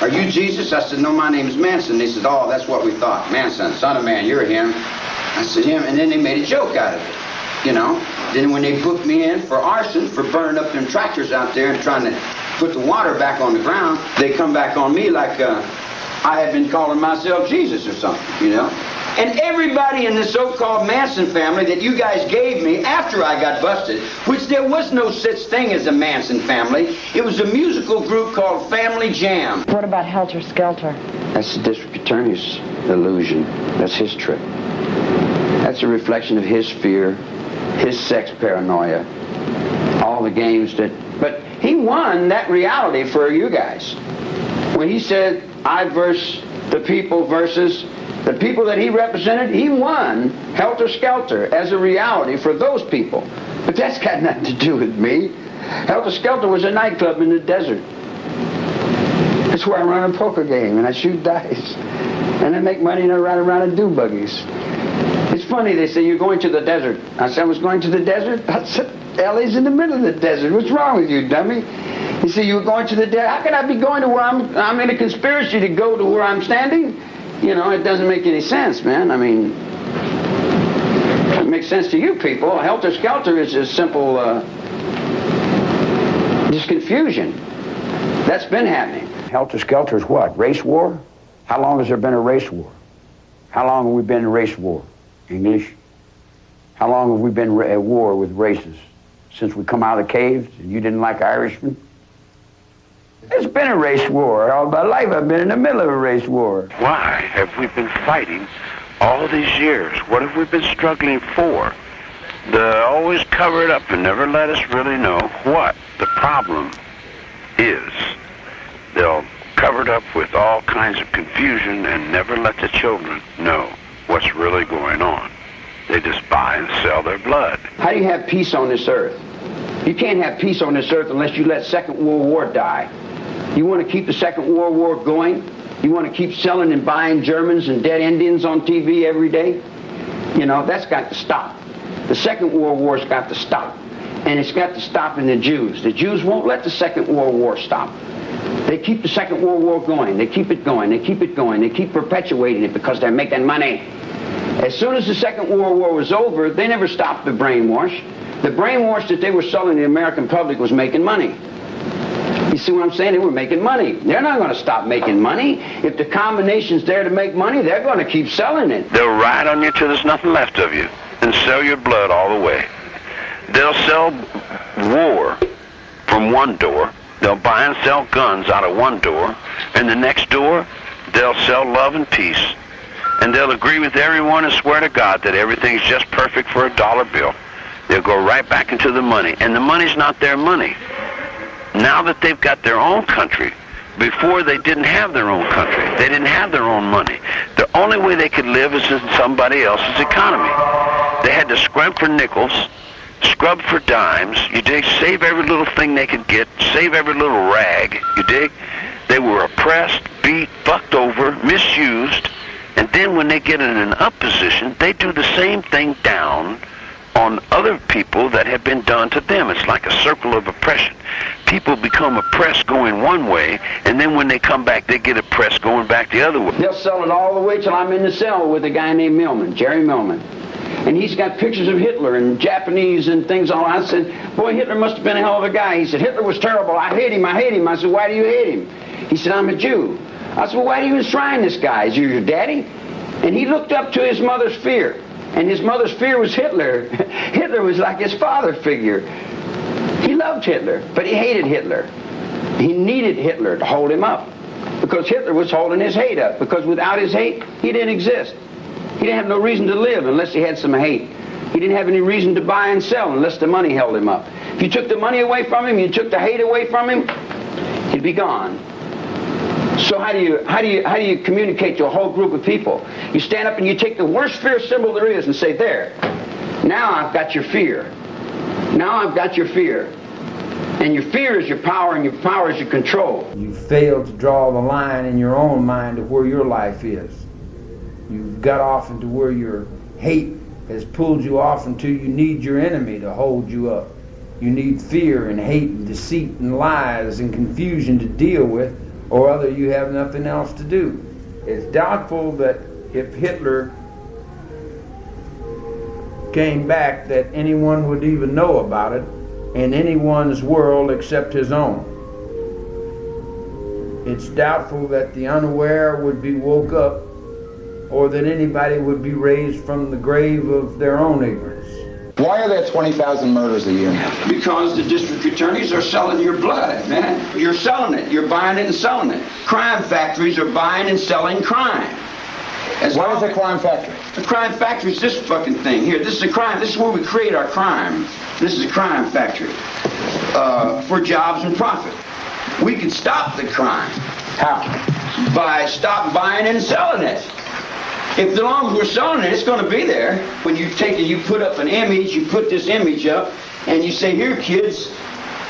[SPEAKER 1] are you Jesus? I said, no, my name is Manson. They said, oh, that's what we thought. Manson, son of man, you're him. I said, him. And then they made a joke out of it. Then when they booked me in for arson, for burning up them tractors out there and trying to put the water back on the ground, they come back on me like I had been calling myself Jesus or something, And everybody in the so-called Manson family that you guys gave me after I got busted, which there was no such thing as a Manson family, it was a musical group called Family Jam.
[SPEAKER 3] What about Helter Skelter?
[SPEAKER 1] That's the district attorney's illusion. That's his trick. That's a reflection of his fear, his sex paranoia, all the games but he won that reality for you guys. When he said, I verse
[SPEAKER 5] the people versus the people that he represented. He won Helter Skelter as a reality for those people. But that's got nothing to do with me. Helter Skelter was a nightclub in the desert. That's where I run a poker game and I shoot dice. And I make money and I ride around and do buggies. It's funny, they say, you're going to the desert. I said, I was going to the desert? I said, LA's in the middle of the desert. What's wrong with you, dummy? You say, you were going to the desert? How can I be going to where I'm in a conspiracy to go to where I'm standing? You know, it doesn't make any sense, man. I mean, it makes sense to you people. Helter Skelter is just simple, just confusion. That's been happening. Helter Skelter is what? Race war? How long has there been a race war? How long have we been in race war? English? How long have we been at war with races? Since we come out of the caves and you didn't like Irishmen? It's been a race war. All my life I've been in the middle of a race war.
[SPEAKER 2] Why have we been fighting all these years? What have we been struggling for? They always cover it up and never let us really know what the problem is. They'll cover it up with all kinds of confusion and never let the children know what's really going on. They just buy and sell their blood.
[SPEAKER 5] How do you have peace on this earth? You can't have peace on this earth unless you let Second World War die. You want to keep the Second World War going? You want to keep selling and buying Germans and dead Indians on TV every day? You know, that's got to stop. The Second World War's got to stop. And it's got to stop in the Jews. The Jews won't let the Second World War stop. They keep the Second World War going. They keep it going. They keep it going. They keep perpetuating it because they're making money. As soon as the Second World War was over, they never stopped the brainwash. The brainwash that they were selling the American public was making money. You see what I'm saying? They were making money. They're not going to stop making money. If the combination's there to make money, they're going to keep selling it.
[SPEAKER 2] They'll ride on you till there's nothing left of you and sell your blood all the way. They'll sell war from one door. They'll buy and sell guns out of one door. And the next door, they'll sell love and peace. And they'll agree with everyone and swear to God that everything's just perfect for a dollar bill. They'll go right back into the money. And the money's not their money. Now that they've got their own country, before they didn't have their own country. They didn't have their own money. The only way they could live is in somebody else's economy. They had to scrub for nickels, scrub for dimes, you dig, save every little thing they could get, save every little rag, you dig. They were oppressed, beat, fucked over, misused, and then when they get in an up position, they do the same thing down on other people that have been done to them. It's like a circle of oppression. People become oppressed going one way, and then when they come back, they get oppressed going back the other way.
[SPEAKER 5] They'll sell it all the way till I'm in the cell with a guy named Millman, Jerry Millman. And he's got pictures of Hitler and Japanese and things all. I said, boy, Hitler must have been a hell of a guy. He said, Hitler was terrible. I hate him. I hate him. I said, why do you hate him? He said, I'm a Jew. I said, well, why do you enshrine this guy? Is he your daddy? And he looked up to his mother's fear. And his mother's fear was Hitler. Hitler was like his father figure. He loved Hitler, but he hated Hitler. He needed Hitler to hold him up. Because Hitler was holding his hate up. Because without his hate, he didn't exist. He didn't have no reason to live unless he had some hate. He didn't have any reason to buy and sell unless the money held him up. If you took the money away from him, you took the hate away from him, he'd be gone. So how do you communicate to a whole group of people? You stand up and you take the worst fear symbol there is and say, there, now I've got your fear. Now I've got your fear. And your fear is your power, and your power is your control.
[SPEAKER 8] You failed to draw the line in your own mind of where your life is. You've got off into where your hate has pulled you off until you need your enemy to hold you up. You need fear and hate and deceit and lies and confusion to deal with, or other you have nothing else to do. It's doubtful that if Hitler came back that anyone would even know about it in anyone's world except his own. It's doubtful that the unaware would be woke up or that anybody would be raised from the grave of their own ignorance.
[SPEAKER 4] Why are there 20,000 murders a year?
[SPEAKER 5] Because the district attorneys are selling your blood, man. You're selling it. You're buying it and selling it. Crime factories are buying and selling crime.
[SPEAKER 4] What is a crime factory?
[SPEAKER 5] A crime factory is this fucking thing. Here, this is a crime. This is where we create our crime. This is a crime factory for jobs and profit. We can stop the crime.
[SPEAKER 4] How?
[SPEAKER 5] by stop buying and selling it. If the longer we're selling it, it's going to be there. When you take it, you put up an image, you put this image up, and you say, here, kids,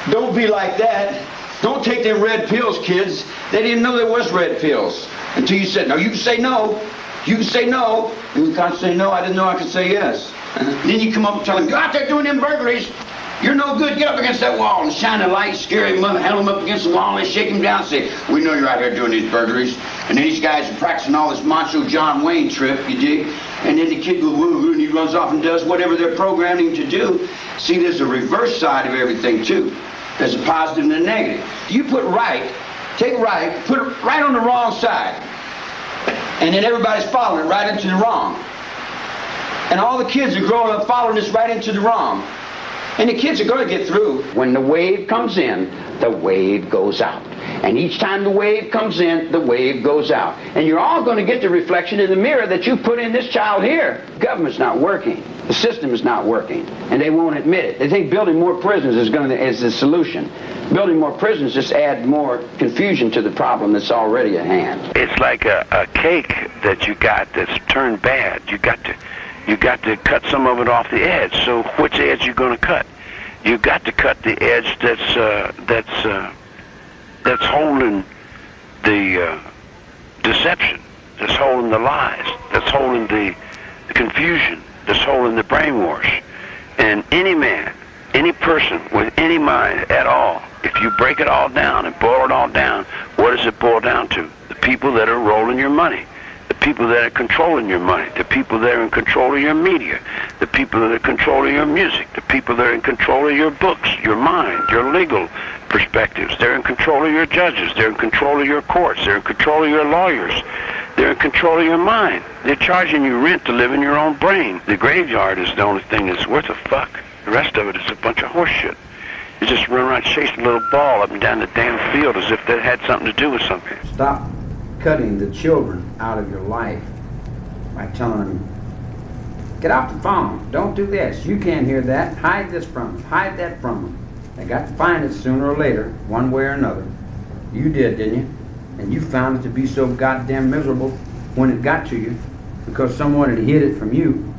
[SPEAKER 5] don't be like that. Don't take them red pills, kids. They didn't know there was red pills until you said, no, you can say no. You can say no. And you can't say no. I didn't know I could say yes. Then you come up and tell them, go out there doing them burglaries. You're no good. Get up against that wall and shine a light, scare him up, held him up against the wall, and they shake him down and say, we know you're out here doing these burglaries. And then these guys are practicing all this macho John Wayne trip, you dig? And then the kid goes, woo, and he runs off and does whatever they're programming him to do. See, there's a reverse side of everything, too. There's a positive and a negative. You put right, take right, put it right on the wrong side. And then everybody's following it right into the wrong. And all the kids are growing up following this right into the wrong. And the kids are going to get through. When the wave comes in, the wave goes out. And each time the wave comes in, the wave goes out. And you're all going to get the reflection in the mirror that you put in this child here. The government's not working. The system is not working. And they won't admit it. They think building more prisons is the solution. Building more prisons just adds more confusion to the problem that's already at hand.
[SPEAKER 2] It's like a cake that you got that's turned bad. You got to cut some of it off the edge. So which edge you going to cut? You got to cut the edge that's holding the deception, that's holding the lies, that's holding the confusion, that's holding the brainwash. And any man, any person with any mind at all, if you break it all down and boil it all down, what does it boil down to? The people that are rolling your money. The people that are controlling your money, the people that are in control of your media, the people that are controlling your music, the people that are in control of your books, your mind, your legal perspectives. They're in control of your judges. They're in control of your courts. They're in control of your lawyers. They're in control of your mind. They're charging you rent to live in your own brain. The graveyard is the only thing that's worth a fuck. The rest of it is a bunch of horse shit. You just run around chasing a little ball up and down the damn field as if that had something to do with something.
[SPEAKER 8] Stop cutting the children out of your life by telling them, get off the phone, don't do this, you can't hear that, hide this from them, hide that from them. They got to find it sooner or later, one way or another. You did, didn't you? And you found it to be so goddamn miserable when it got to you because someone had hid it from you.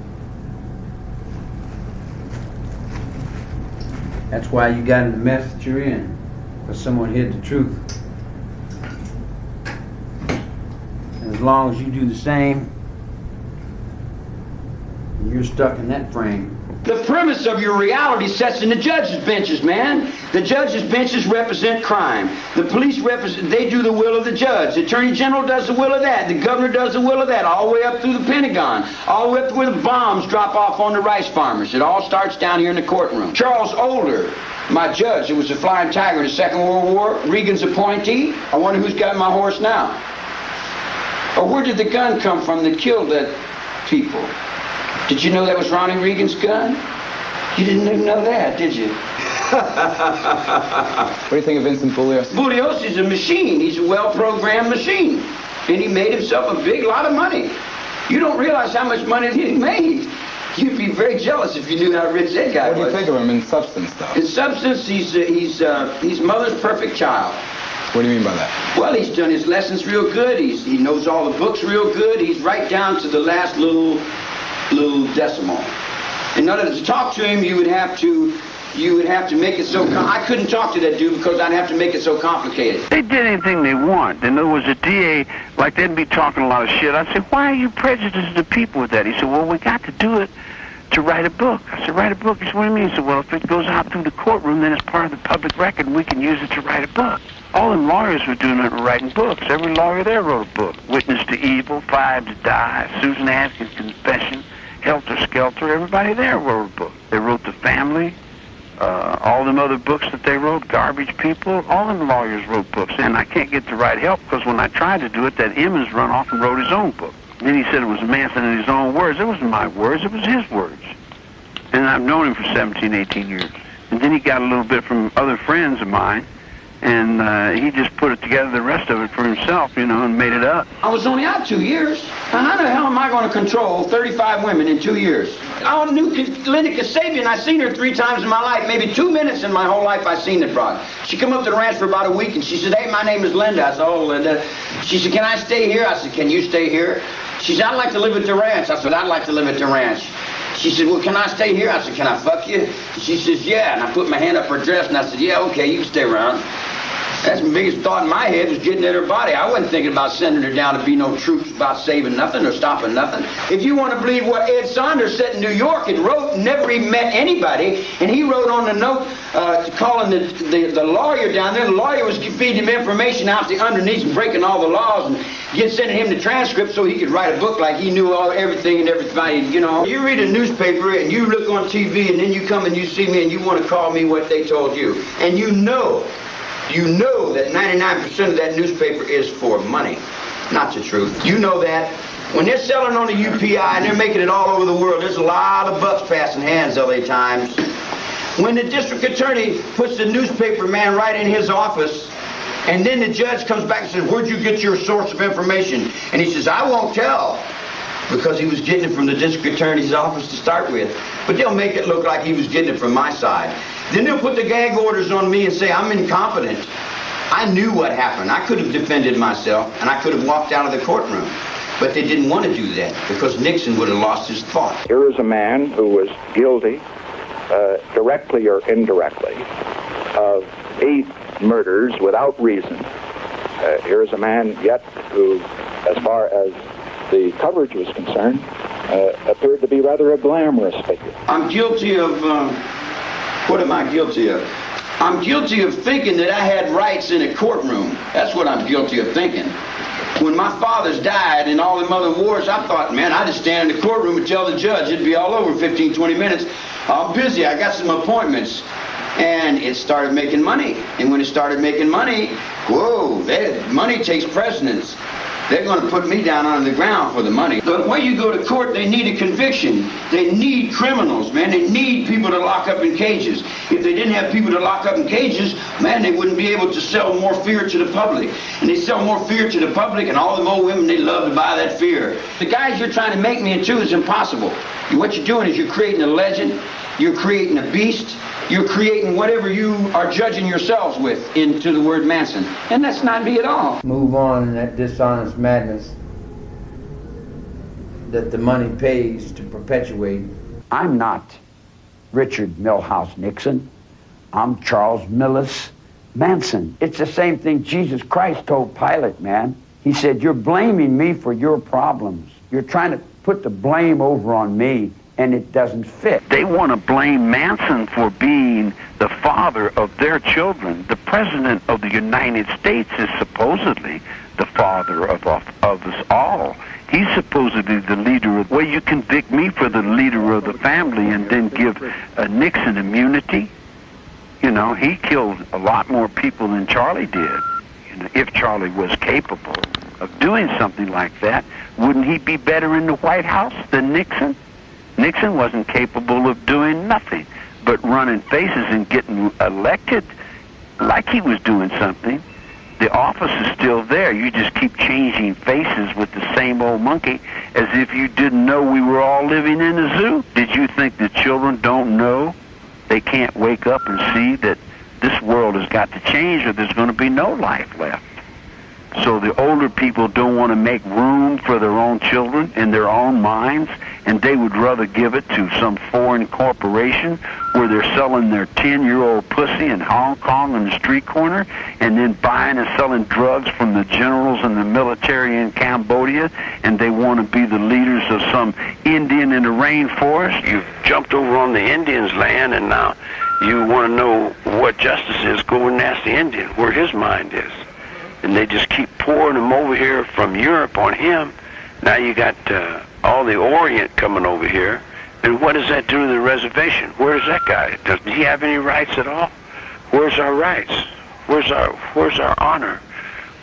[SPEAKER 8] That's why you got in the mess that you're in, because someone hid the truth. As long as you do the same, you're stuck in that frame.
[SPEAKER 5] The premise of your reality sets in the judges' benches, man. The judges' benches represent crime. The police they do the will of the judge. The attorney general does the will of that. The governor does the will of that, all the way up through the Pentagon, all the way up to where the bombs drop off on the rice farmers. It all starts down here in the courtroom. Charles Older, my judge, who was a flying tiger in the Second World War, Reagan's appointee. I wonder who's got my horse now. Or where did the gun come from that killed that people? Did you know that was Ronnie Reagan's gun? You didn't even know that, did you?
[SPEAKER 4] What do you think of Vincent Bugliosi?
[SPEAKER 5] Bugliosi's a machine. He's a well-programmed machine. And he made himself a big lot of money. You don't realize how much money he made. You'd be very jealous if you knew how rich that guy was.
[SPEAKER 4] What do you think of him in substance, though?
[SPEAKER 5] In substance, he's mother's perfect child.
[SPEAKER 4] What do you mean by that?
[SPEAKER 5] Well, he's done his lessons real good. He knows all the books real good. He's right down to the last little decimal. In order to talk to him, you would have to make it so. I couldn't talk to that dude because I'd have to make it so complicated.
[SPEAKER 6] They did anything they want. In other words, a DA, like they'd be talking a lot of shit. I'd say, why are you prejudicing the people with that? He said, well, we got to do it to write a book. I said, write a book? He said, what do you mean? He said, well, if it goes out through the courtroom, then it's part of the public record and we can use it to write a book. All them lawyers were doing it, writing books. Every lawyer there wrote a book. Witness to Evil, Five to Die, Susan Haskins' Confession, Helter Skelter. Everybody there wrote a book. They wrote The Family, all them other books that they wrote, Garbage People. All them lawyers wrote books. And I can't get the right help because when I tried to do it, that Emmons run off and wrote his own book. Then he said it was Manson in his own words. It wasn't my words. It was his words. And I've known him for 17, 18 years. And then he got a little bit from other friends of mine. and he just put it together, the rest of it for himself, you know, and made it up.
[SPEAKER 5] I was only out 2 years. Now, how the hell am I going to control 35 women in 2 years? I knew Linda Kasabian. I seen her 3 times in my life. Maybe 2 minutes in my whole life I seen the broad. She come up to the ranch for about a week, and she said, hey, my name is Linda. I said, oh, Linda. She said, can I stay here? I said, can you stay here? She said, I'd like to live at the ranch. I said, I'd like to live at the ranch. She said, well, can I stay here? I said, can I fuck you? She says, yeah. And I put my hand up her dress, and I said, yeah, okay, you can stay around. That's the biggest thought in my head, was getting at her body. I wasn't thinking about sending her down to be no troops about saving nothing or stopping nothing. If you want to believe what Ed Saunders said in New York and wrote, never even met anybody, and he wrote on the note calling the lawyer down there. The lawyer was feeding him information out the underneath and breaking all the laws and sending him the transcript so he could write a book like he knew everything and everybody, you know. You read a newspaper and you look on TV and then you come and you see me and you want to call me what they told you. And you know that 99% of that newspaper is for money, not the truth. You know that. When they're selling on the UPI and they're making it all over the world, there's a lot of bucks passing hands LA Times. When the district attorney puts the newspaper man right in his office, and then the judge comes back and says, where'd you get your source of information? And he says, I won't tell, because he was getting it from the district attorney's office to start with. But they'll make it look like he was getting it from my side. Then they'll put the gag orders on me and say I'm incompetent. I knew what happened. I could have defended myself, and I could have walked out of the courtroom. But they didn't want to do that, because Nixon would have lost his thought.
[SPEAKER 9] Here is a man who was guilty, directly or indirectly, of 8 murders without reason. Here is a man yet who, as far as the coverage was concerned, appeared to be rather a glamorous figure.
[SPEAKER 5] I'm guilty of, what am I guilty of? I'm guilty of thinking that I had rights in a courtroom. That's what I'm guilty of thinking. When my fathers died in all them other wars, I thought, man, I'd just stand in the courtroom and tell the judge it'd be all over in 15, 20 minutes. I'm busy. I got some appointments. And it started making money. And when it started making money, whoa, money takes precedence. They're going to put me down on the ground for the money. But when you go to court, they need a conviction. They need criminals, man. They need people to lock up in cages. If they didn't have people to lock up in cages, man, they wouldn't be able to sell more fear to the public. And they sell more fear to the public, and all them old women, they love to buy that fear. The guys you're trying to make me into is impossible. What you're doing is you're creating a legend. You're creating a beast. You're creating whatever you are judging yourselves with into the word Manson. And that's not me at all.
[SPEAKER 8] Move on in that dishonest madness that the money pays to perpetuate.
[SPEAKER 1] I'm not Richard Milhouse Nixon. I'm Charles Millis Manson. It's the same thing Jesus Christ told Pilate, man. He said, you're blaming me for your problems. You're trying to put the blame over on me, and it doesn't fit.
[SPEAKER 6] They want to blame Manson for being the father of their children. The President of the United States is supposedly the father of us all. He's supposedly the leader of... Well, you convict me for the leader of the family and then give Nixon immunity? You know, he killed a lot more people than Charlie did. You know, if Charlie was capable of doing something like that, wouldn't he be better in the White House than Nixon? Nixon wasn't capable of doing nothing but running faces and getting elected like he was doing something. The office is still there. You just keep changing faces with the same old monkey as if you didn't know we were all living in a zoo. Did you think the children don't know? They can't wake up and see that this world has got to change or there's going to be no life left. So the older people don't want to make room for their own children in their own minds, and they would rather give it to some foreign corporation where they're selling their 10-year-old pussy in Hong Kong on the street corner and then buying and selling drugs from the generals and the military in Cambodia, and they want to be the leaders of some Indian in the rainforest.
[SPEAKER 2] You've jumped over on the Indian's land, and now you want to know what justice is. Go and ask the Indian where his mind is. And they just keep pouring them over here from Europe on him. Now you got all the Orient coming over here. And what does that do to the reservation? Where's that guy? Does he have any rights at all? Where's our rights? Where's our honor?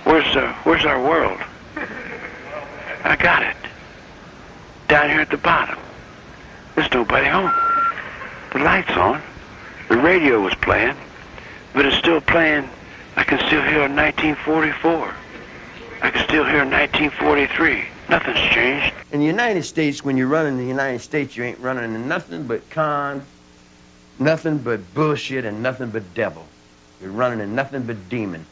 [SPEAKER 2] Where's our world? I got it. Down here at the bottom. There's nobody home. The light's on. The radio was playing, but it's still playing I can still hear 1944. I can still hear 1943. Nothing's changed.
[SPEAKER 1] In the United States, when you're running the United States, you ain't running in nothing but con, nothing but bullshit, and nothing but devil. You're running in nothing but demon.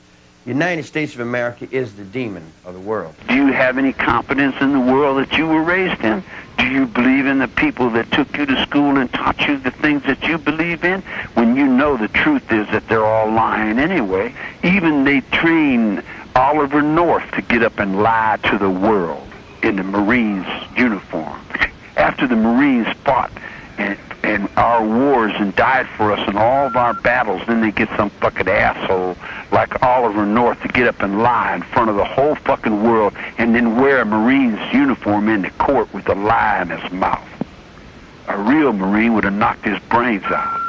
[SPEAKER 1] The United States of America is the demon of the world.
[SPEAKER 6] Do you have any confidence in the world that you were raised in? Do you believe in the people that took you to school and taught you the things that you believe in? When you know the truth is that they're all lying anyway. Even they train Oliver North to get up and lie to the world in the Marines uniform. After the Marines fought and our wars and died for us in all of our battles, then they get some fucking asshole like Oliver North to get up and lie in front of the whole fucking world and then wear a Marine's uniform in the court with a lie in his mouth. A real Marine would have knocked his brains out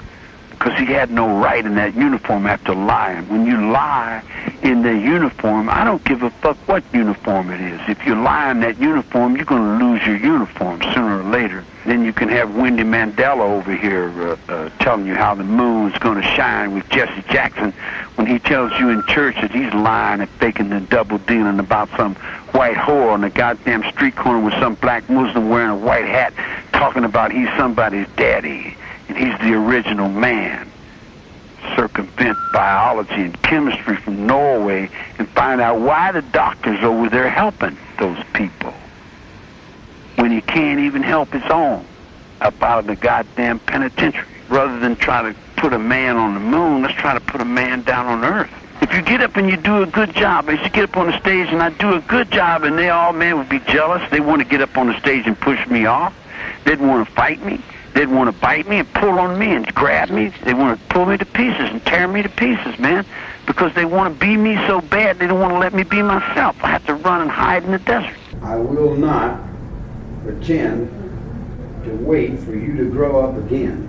[SPEAKER 6] because he had no right in that uniform after lying. When you lie in the uniform, I don't give a fuck what uniform it is. If you lie in that uniform, you're going to lose your uniform sooner or later. Then you can have Wendy Mandela over here telling you how the moon's going to shine with Jesse Jackson when he tells you in church that he's lying and faking and double dealing about some white whore on the goddamn street corner with some black Muslim wearing a white hat talking about he's somebody's daddy and he's the original man. Circumvent biology and chemistry from Norway and find out why the doctor's over there helping those people when he can't even help his own up out of the goddamn penitentiary. Rather than try to put a man on the moon, let's try to put a man down on earth. If you get up and you do a good job, if you get up on the stage and I do a good job and they all, man, would be jealous, they want to get up on the stage and push me off, they'd want to fight me, they'd want to bite me and pull on me and grab me, they want to pull me to pieces and tear me to pieces, man, because they want to be me so bad they don't want to let me be myself. I have to run and hide in the desert.
[SPEAKER 8] I will not pretend to wait for you to grow up again.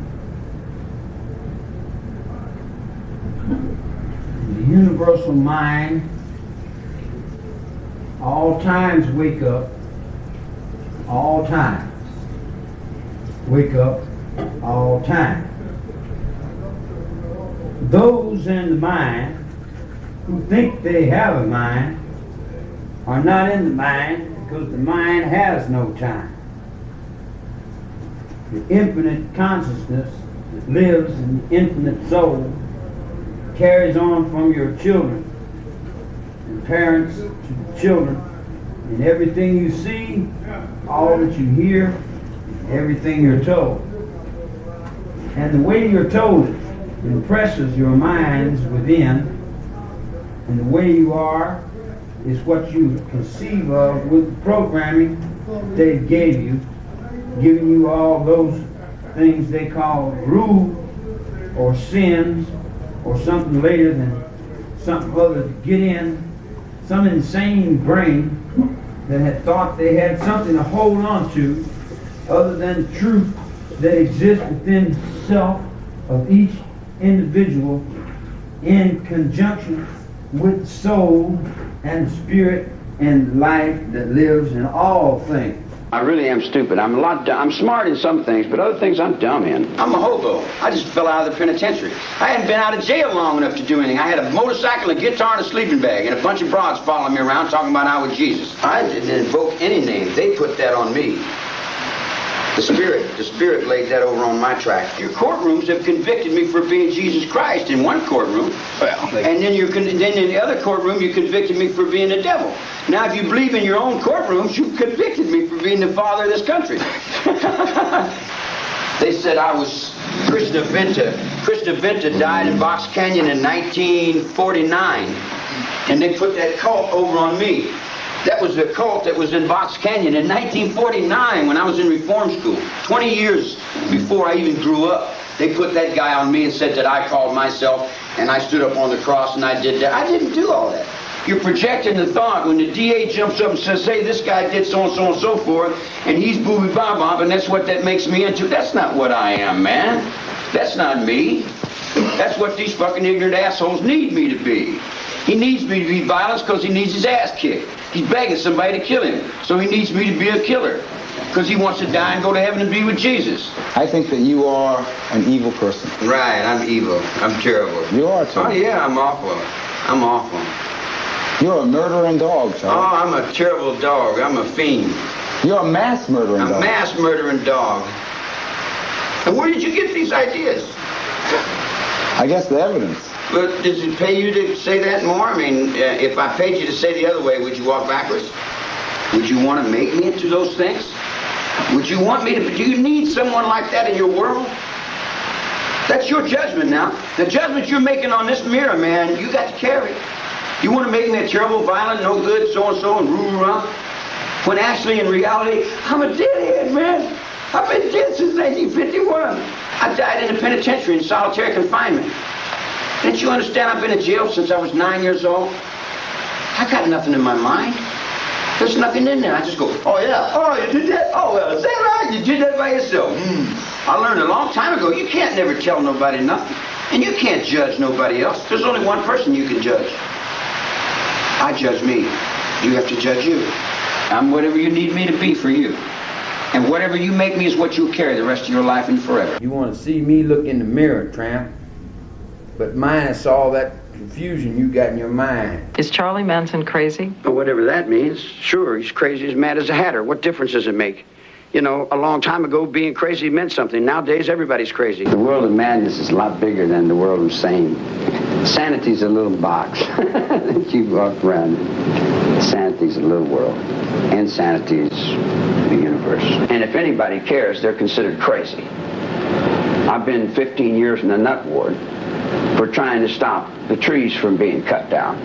[SPEAKER 8] The universal mind, all times wake up, all times. Wake up, all time. Those in the mind who think they have a mind are not in the mind because the mind has no time. The infinite consciousness that lives in the infinite soul carries on from your children and parents to children, and everything you see, all that you hear, everything you're told. And the way you're told it impresses your minds within, and the way you are is what you conceive of with the programming they gave you, giving you all those things they call rules or sins or something later than something other to get in, some insane brain that had thought they had something to hold on to other than the truth that exists within the self of each individual in conjunction with the soul and the spirit and life that lives in all things.
[SPEAKER 5] I really am stupid. I'm smart in some things, but other things I'm dumb in. I'm a hobo. I just fell out of the penitentiary. I hadn't been out of jail long enough to do anything. I had a motorcycle, a guitar, and a sleeping bag, and a bunch of broads following me around talking about I was Jesus. I didn't invoke any name. They put that on me. The Spirit laid that over on my track. Your courtrooms have convicted me for being Jesus Christ in one courtroom. Well, and then in the other courtroom, you convicted me for being the devil. Now, if you believe in your own courtrooms, you convicted me for being the father of this country. They said I was Krishna Vinta. Krishna Vinta died in Box Canyon in 1949, and they put that cult over on me. That was the cult that was in Box Canyon in 1949 when I was in reform school, 20 years before I even grew up. They put that guy on me and said that I called myself and I stood up on the cross and I did that. I didn't do all that. You're projecting the thought when the DA jumps up and says, hey, this guy did so and so and so forth, and he's booby bob, and that's what that makes me into. That's not what I am, man. That's not me. That's what these fucking ignorant assholes need me to be. He needs me to be violent because he needs his ass kicked. He's begging somebody to kill him, so he needs me to be a killer because he wants to die and go to heaven and be with Jesus.
[SPEAKER 4] I think that you are an evil person.
[SPEAKER 5] Right, I'm evil. I'm terrible.
[SPEAKER 4] You are terrible.
[SPEAKER 5] Oh, yeah, I'm awful. I'm awful.
[SPEAKER 4] You're a murdering dog,
[SPEAKER 5] Oh,
[SPEAKER 4] Charlie.
[SPEAKER 5] I'm a terrible dog. I'm a fiend.
[SPEAKER 4] You're a mass murdering
[SPEAKER 5] A
[SPEAKER 4] dog.
[SPEAKER 5] mass murdering dog. And where did you get these ideas?
[SPEAKER 4] I guess the evidence.
[SPEAKER 5] But does it pay you to say that more? I mean, if I paid you to say the other way, would you walk backwards? Would you want to make me into those things? Would you want me to? Do you need someone like that in your world? That's your judgment now. The judgment you're making on this mirror, man, you got to carry. You want to make me a terrible, violent, no good, so-and-so, and rule around? When actually, in reality, I'm a deadhead, man. I've been dead since 1951. I died in a penitentiary in solitary confinement. Didn't you understand I've been in jail since I was 9 years old? I got nothing in my mind. There's nothing in there. I just go, oh, yeah. Oh, you did that? Oh, well, is that right? You did that by yourself. I learned a long time ago, you can't never tell nobody nothing. And you can't judge nobody else. There's only one person you can judge. I judge me. You have to judge you. I'm whatever you need me to be for you. And whatever you make me is what you'll carry the rest of your life and forever.
[SPEAKER 8] You want to see me look in the mirror, tramp, but minus all that confusion you got in your mind.
[SPEAKER 3] Is Charlie Manson crazy?
[SPEAKER 1] Or whatever that means. Sure, he's crazy as mad as a hatter. What difference does it make? You know, a long time ago, being crazy meant something. Nowadays, everybody's crazy.
[SPEAKER 5] The world of madness is a lot bigger than the world of sane. Sanity's a little box that you walk around in. Sanity's a little world. Insanity's the universe. And if anybody cares, they're considered crazy. I've been 15 years in the nut ward for trying to stop the trees from being cut down,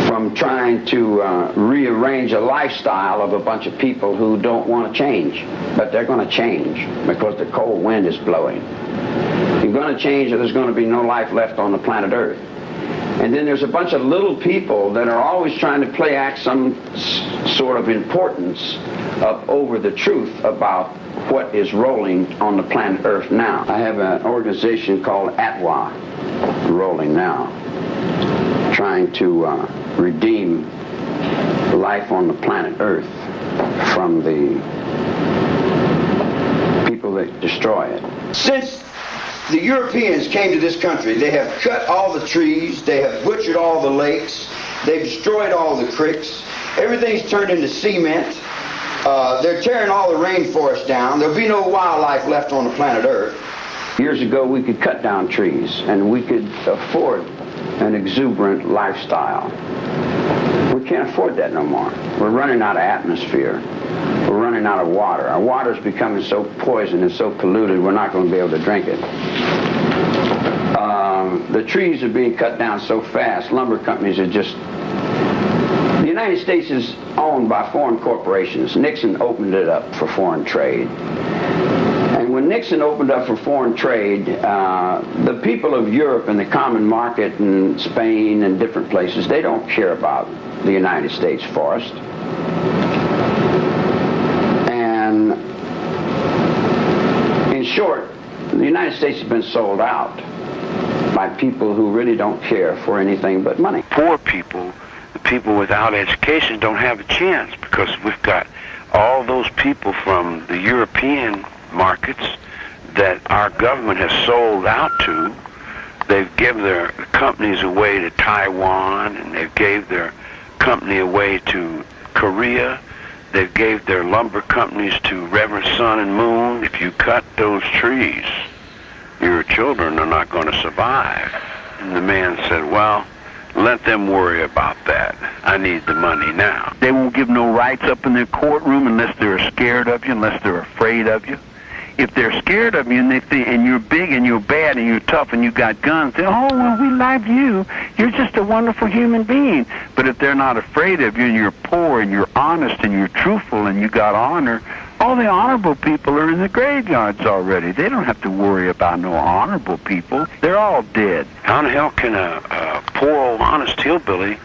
[SPEAKER 5] from trying to rearrange a lifestyle of a bunch of people who don't want to change. But they're going to change because the cold wind is blowing. You're going to change or there's going to be no life left on the planet Earth. And then there's a bunch of little people that are always trying to play act some sort of importance over the truth about what is rolling on the planet Earth now. I have an organization called ATWA, Rolling Now, trying to redeem life on the planet Earth from the people that destroy it.
[SPEAKER 1] Since the Europeans came to this country, they have cut all the trees, they have butchered all the lakes, they've destroyed all the creeks, everything's turned into cement, they're tearing all the rainforest down, there'll be no wildlife left on the planet Earth.
[SPEAKER 5] Years ago, we could cut down trees, and we could afford an exuberant lifestyle. We can't afford that no more. We're running out of atmosphere. We're running out of water. Our water's becoming so poisoned and so polluted, we're not going to be able to drink it. The trees are being cut down so fast, lumber companies are just... The United States is owned by foreign corporations. Nixon opened it up for foreign trade. And when Nixon opened up for foreign trade, the people of Europe and the common market and Spain and different places, they don't care about the United States forest. And in short, the United States has been sold out by people who really don't care for anything but money.
[SPEAKER 2] Poor people, the people without education, don't have a chance because we've got all those people from the European markets that our government has sold out to. They've given their companies away to Taiwan, and they've gave their company away to Korea. They've gave their lumber companies to Reverend Sun and Moon. If you cut those trees, your children are not going to survive. And the man said, well, let them worry about that. I need the money now.
[SPEAKER 6] They won't give no rights up in their courtroom unless they're scared of you, unless they're afraid of you. If they're scared of you and they think, and you're big and you're bad and you're tough and you got guns, they, oh, well, we like you. You're just a wonderful human being. But if they're not afraid of you and you're poor and you're honest and you're truthful and you got honor, all the honorable people are in the graveyards already. They don't have to worry about no honorable people. They're all dead.
[SPEAKER 2] How in the hell can a poor old honest hillbilly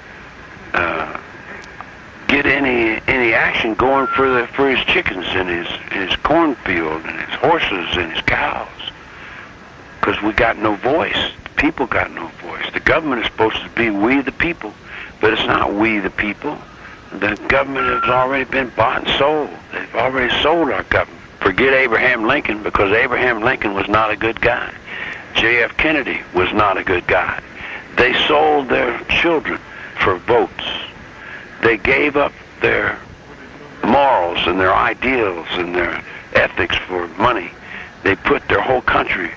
[SPEAKER 2] get any action going for his chickens and his cornfield and his horses and his cows? Because we got no voice. The people got no voice. The government is supposed to be we the people, but it's not we the people. The government has already been bought and sold. They've already sold our government. Forget Abraham Lincoln, because Abraham Lincoln was not a good guy. J.F. Kennedy was not a good guy. They sold their children for votes. They gave up their morals and their ideals and their ethics for money. They put their whole country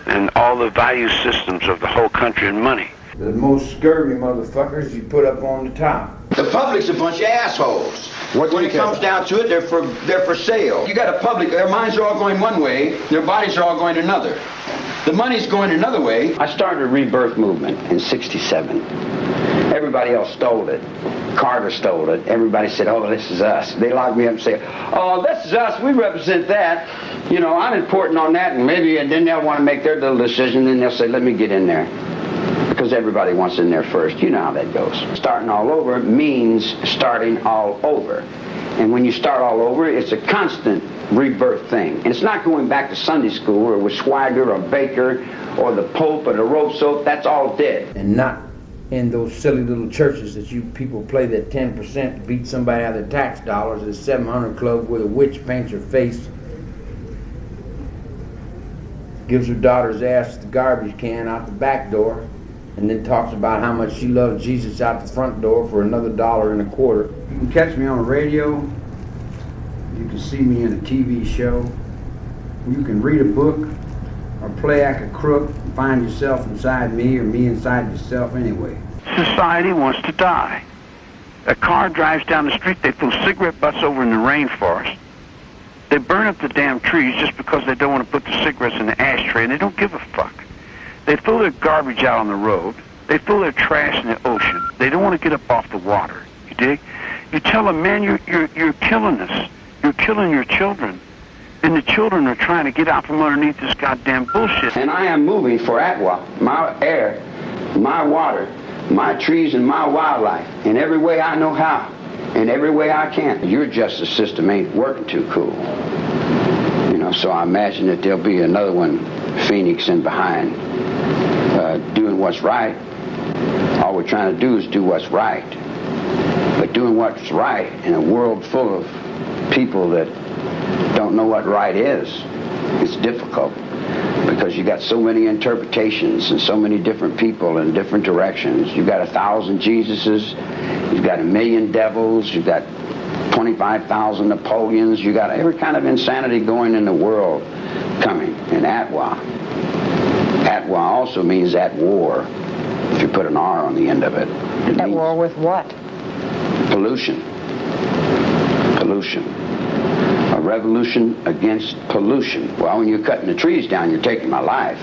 [SPEAKER 2] and all the value systems of the whole country in money.
[SPEAKER 8] The most scurvy motherfuckers you put up on the top.
[SPEAKER 5] The public's a bunch of assholes. When it comes down to it, they're for sale. You got a public, their minds are all going one way, their bodies are all going another. The money's going another way. I started a rebirth movement in '67. Everybody else stole it. Carter stole it. Everybody said, oh, this is us. They locked me up and say, oh, this is us. We represent that. You know, I'm important on that, and then they'll want to make their little decision, and they'll say, let me get in there. Because everybody wants in there first. You know how that goes. Starting all over means starting all over. And when you start all over, it's a constant rebirth thing. And it's not going back to Sunday school or with Swagger or Baker or the Pope or the rope soap. That's all dead.
[SPEAKER 8] And not in those silly little churches that you people play that 10% to beat somebody out of their tax dollars at a 700 club where the witch paints her face, gives her daughter's ass the garbage can out the back door, and then talks about how much she loves Jesus out the front door for another $1.25. You can catch me on the radio. You can see me in a TV show. You can read a book or play act a crook and find yourself inside me or me inside yourself anyway.
[SPEAKER 6] Society wants to die. A car drives down the street, they throw cigarette butts over in the rainforest. They burn up the damn trees just because they don't want to put the cigarettes in the ashtray, and they don't give a fuck. They throw their garbage out on the road. They throw their trash in the ocean. They don't want to get up off the water. You dig? You tell them, man, you're killing us. You're killing your children. And the children are trying to get out from underneath this goddamn bullshit.
[SPEAKER 5] And I am moving for Atwa, my air, my water, my trees, and my wildlife in every way I know how, in every way I can. Your justice system ain't working too cool. You know, so I imagine that there'll be another one phoenixing behind, doing what's right. All we're trying to do is do what's right. But doing what's right in a world full of people that don't know what right is difficult, because you got so many interpretations and so many different people in different directions. You've got 1,000 Jesuses, you've got 1,000,000 devils, you've got 25,000 Napoleons, you got every kind of insanity going in the world coming. And Atwa also means at war, if you put an R on the end of it.
[SPEAKER 10] At war with what?
[SPEAKER 5] Pollution. A revolution against pollution. Well, when you're cutting the trees down, you're taking my life.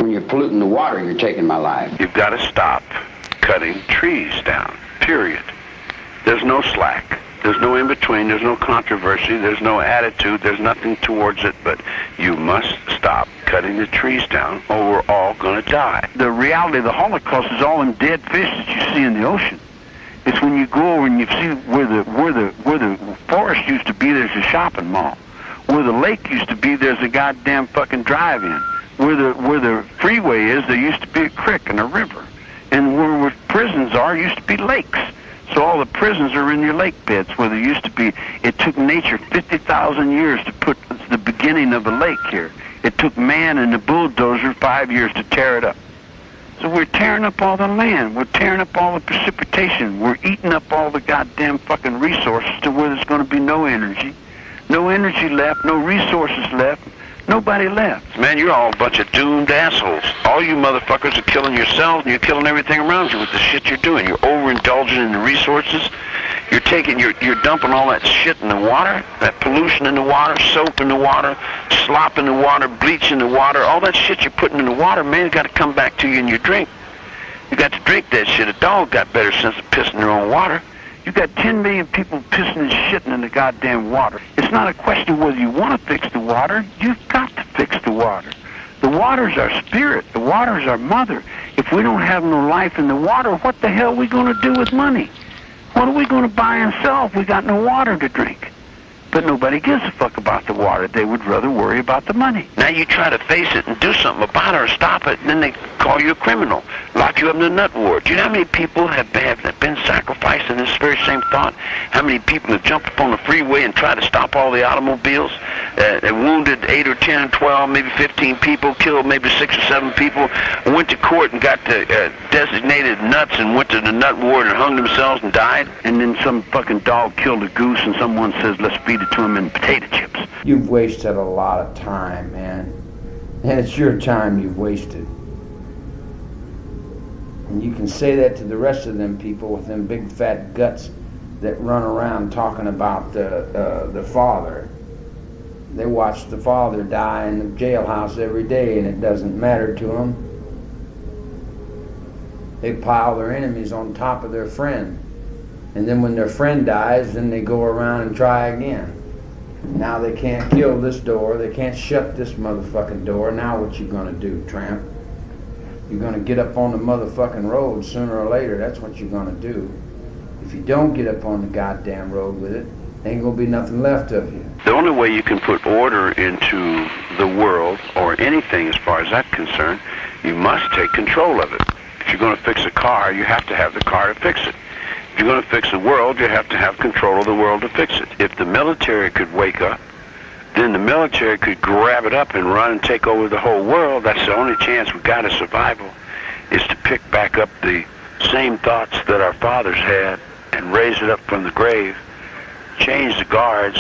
[SPEAKER 5] When you're polluting the water, you're taking my life.
[SPEAKER 2] You've got to stop cutting trees down, period. There's no slack. There's no in-between. There's no controversy. There's no attitude. There's nothing towards it, but you must stop cutting the trees down or we're all going to die.
[SPEAKER 6] The reality of the Holocaust is all them dead fish that you see in the ocean. It's when you go over and you see where the forest used to be, there's a shopping mall. Where the lake used to be, there's a goddamn fucking drive-in. Where the freeway is, there used to be a creek and a river. And where prisons are, used to be lakes. So all the prisons are in your lake beds where there used to be. It took nature 50,000 years to put the beginning of a lake here. It took man and the bulldozer 5 years to tear it up. So we're tearing up all the land. We're tearing up all the precipitation. We're eating up all the goddamn fucking resources to where there's going to be no energy. No energy left, no resources left, nobody left.
[SPEAKER 2] Man, you're all a bunch of doomed assholes. All you motherfuckers are killing yourselves and you're killing everything around you with the shit you're doing. You're overindulging in the resources. You're dumping all that shit in the water, that pollution in the water, soap in the water, slop in the water, bleach in the water, all that shit you're putting in the water, man, it's got to come back to you in your drink. You got to drink that shit. A dog got better sense of pissing their own water. You got 10 million people pissing and shitting in the goddamn water. It's not a question of whether you want to fix the water. You've got to fix the water. The water's our spirit. The water's our mother. If we don't have no life in the water, what the hell are we going to do with money? What are we going to buy and sell if we got no water to drink?
[SPEAKER 6] But nobody gives a fuck about the water. They would rather worry about the money.
[SPEAKER 2] Now you try to face it and do something about it or stop it, and then they call you a criminal, lock you up in the nut ward. Do you know how many people have been sacrificed in this very same thought? How many people have jumped up on the freeway and tried to stop all the automobiles, and wounded 8 or 10, 12, maybe 15 people, killed maybe 6 or 7 people, went to court and got the designated nuts and went to the nut ward and hung themselves and died?
[SPEAKER 6] And then some fucking dog killed a goose and someone says, let's feed it to him in potato chips.
[SPEAKER 8] You've wasted a lot of time, man. And it's your time you've wasted. And you can say that to the rest of them people with them big fat guts that run around talking about the father. They watch the father die in the jailhouse every day and it doesn't matter to them. They pile their enemies on top of their friend. And then when their friend dies, then they go around and try again. Now they can't kill this door, they can't shut this motherfucking door. Now what you gonna do, tramp? You're gonna get up on the motherfucking road sooner or later. That's what you're gonna do. If you don't get up on the goddamn road with it, ain't gonna be nothing left of you.
[SPEAKER 2] The only way you can put order into the world, or anything as far as that's concerned, you must take control of it. If you're gonna fix a car, you have to have the car to fix it. If you're going to fix the world, you have to have control of the world to fix it. If the military could wake up, then the military could grab it up and run and take over the whole world. That's the only chance we got of survival, is to pick back up the same thoughts that our fathers had and raise it up from the grave, change the guards,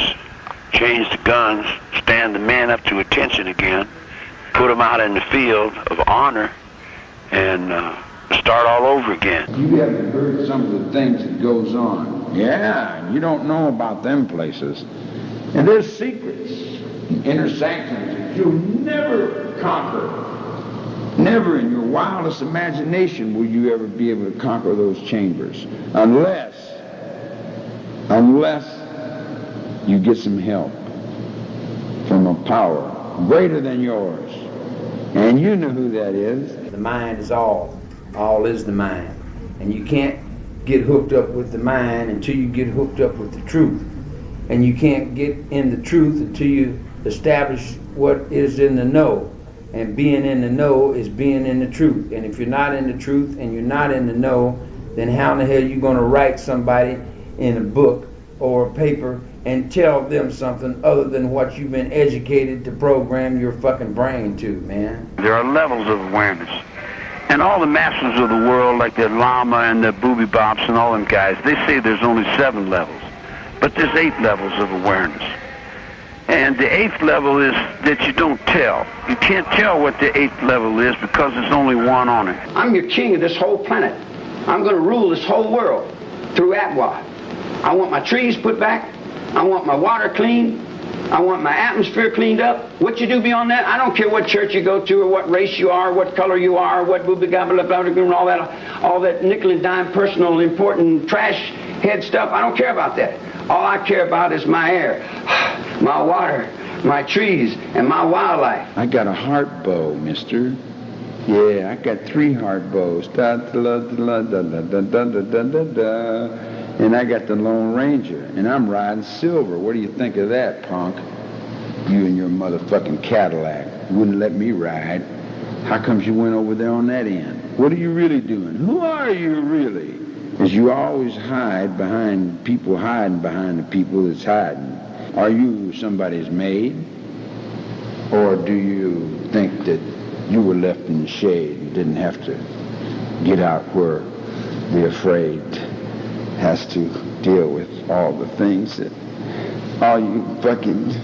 [SPEAKER 2] change the guns, stand the men up to attention again, put them out in the field of honor, and start all over again.
[SPEAKER 7] You haven't heard some of the things that goes on. Yeah, you don't know about them places. And there's secrets, inner sanctums that you'll never conquer. Never in your wildest imagination will you ever be able to conquer those chambers. Unless you get some help from a power greater than yours. And you know who that is.
[SPEAKER 8] The mind is all. All is the mind. And you can't get hooked up with the mind until you get hooked up with the truth. And you can't get in the truth until you establish what is in the know. And being in the know is being in the truth. And if you're not in the truth and you're not in the know, then how in the hell are you going to write somebody in a book or a paper and tell them something other than what you've been educated to program your fucking brain to, man?
[SPEAKER 6] There are levels of awareness. And all the masters of the world, like the Lama and the Booby Bops and all them guys, they say there's only 7 levels. But there's 8 levels of awareness. And the 8th level is that you don't tell. You can't tell what the 8th level is because there's only one on it.
[SPEAKER 5] I'm your king of this whole planet. I'm going to rule this whole world through Atwa. I want my trees put back. I want my water clean. I want my atmosphere cleaned up. What you do beyond that, I don't care what church you go to or what race you are, what color you are, what and all that nickel and dime personal important trash head stuff. I don't care about that. All I care about is my air, my water, my trees, and my wildlife.
[SPEAKER 7] I got a heart bow, mister. Yeah, I got 3 heart bows. Da da da da da da da da da da. And I got the Lone Ranger, and I'm riding silver. What do you think of that, punk? You and your motherfucking Cadillac wouldn't let me ride. How comes you went over there on that end? What are you really doing? Who are you really? Because you always hide behind people hiding behind the people that's hiding. Are you somebody's maid? Or do you think that you were left in the shade and didn't have to get out where the afraid has to deal with all the things that all you fucking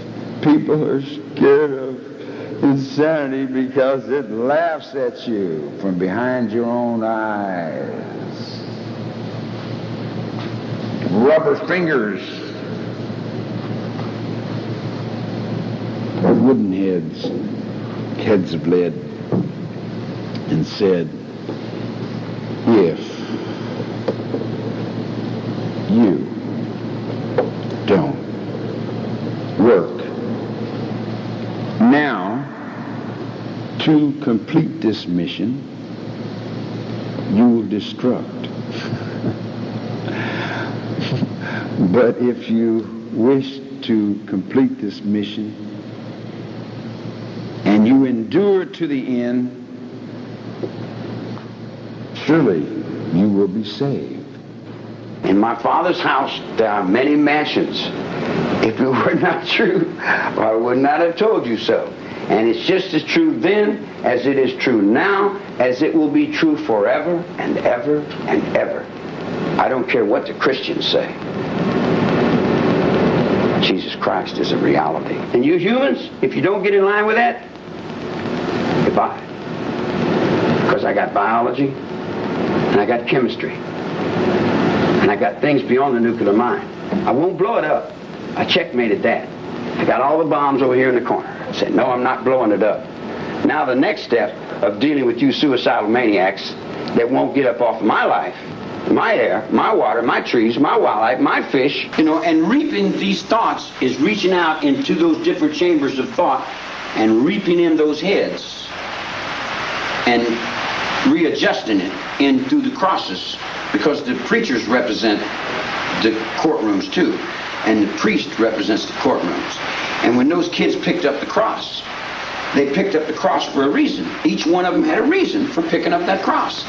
[SPEAKER 7] people are scared of insanity because it laughs at you from behind your own eyes. Rubber fingers, wooden heads, heads of lead, and said, if you don't work now to complete this mission, you will destruct. But if you wish to complete this mission, and you endure to the end, surely you will be saved.
[SPEAKER 5] In my Father's house there are many mansions. If it were not true, I would not have told you so. And it's just as true then as it is true now, as it will be true forever and ever and ever. I don't care what the Christians say. Jesus Christ is a reality. And you humans, if you don't get in line with that, goodbye. Because I got biology, and I got chemistry, and I got things beyond the nuclear mind. I won't blow it up. I checkmated that. I got all the bombs over here in the corner. I said, no, I'm not blowing it up. Now the next step of dealing with you suicidal maniacs that won't get up off my life, my air, my water, my trees, my wildlife, my fish, and reaping these thoughts is reaching out into those different chambers of thought and reaping in those heads and readjusting it in through the crosses, because the preachers represent the courtrooms too, and the priest represents the courtrooms. And when those kids picked up the cross, they picked up the cross for a reason. Each one of them had a reason for picking up that cross.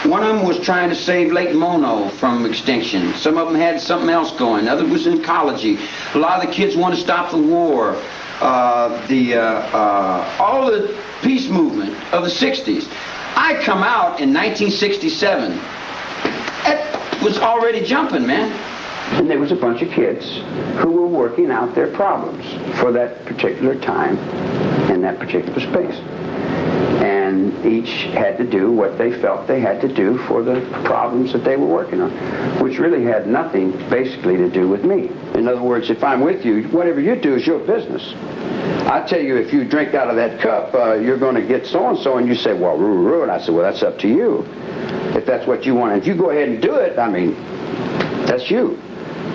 [SPEAKER 5] One of them was trying to save Lake Mono from extinction. Some of them had something else going. Others was in ecology. A lot of the kids want to stop the war. All the peace movement of the 60s. I come out in 1967. It was already jumping, man. And there was a bunch of kids who were working out their problems for that particular time and that particular space. And each had to do what they felt they had to do for the problems that they were working on, which really had nothing basically to do with me. In other words, if I'm with you, whatever you do is your business. I tell you, if you drink out of that cup, you're going to get so-and-so, and you say, well, and I said, well, that's up to you. If that's what you want. If you go ahead and do it, I mean, that's you.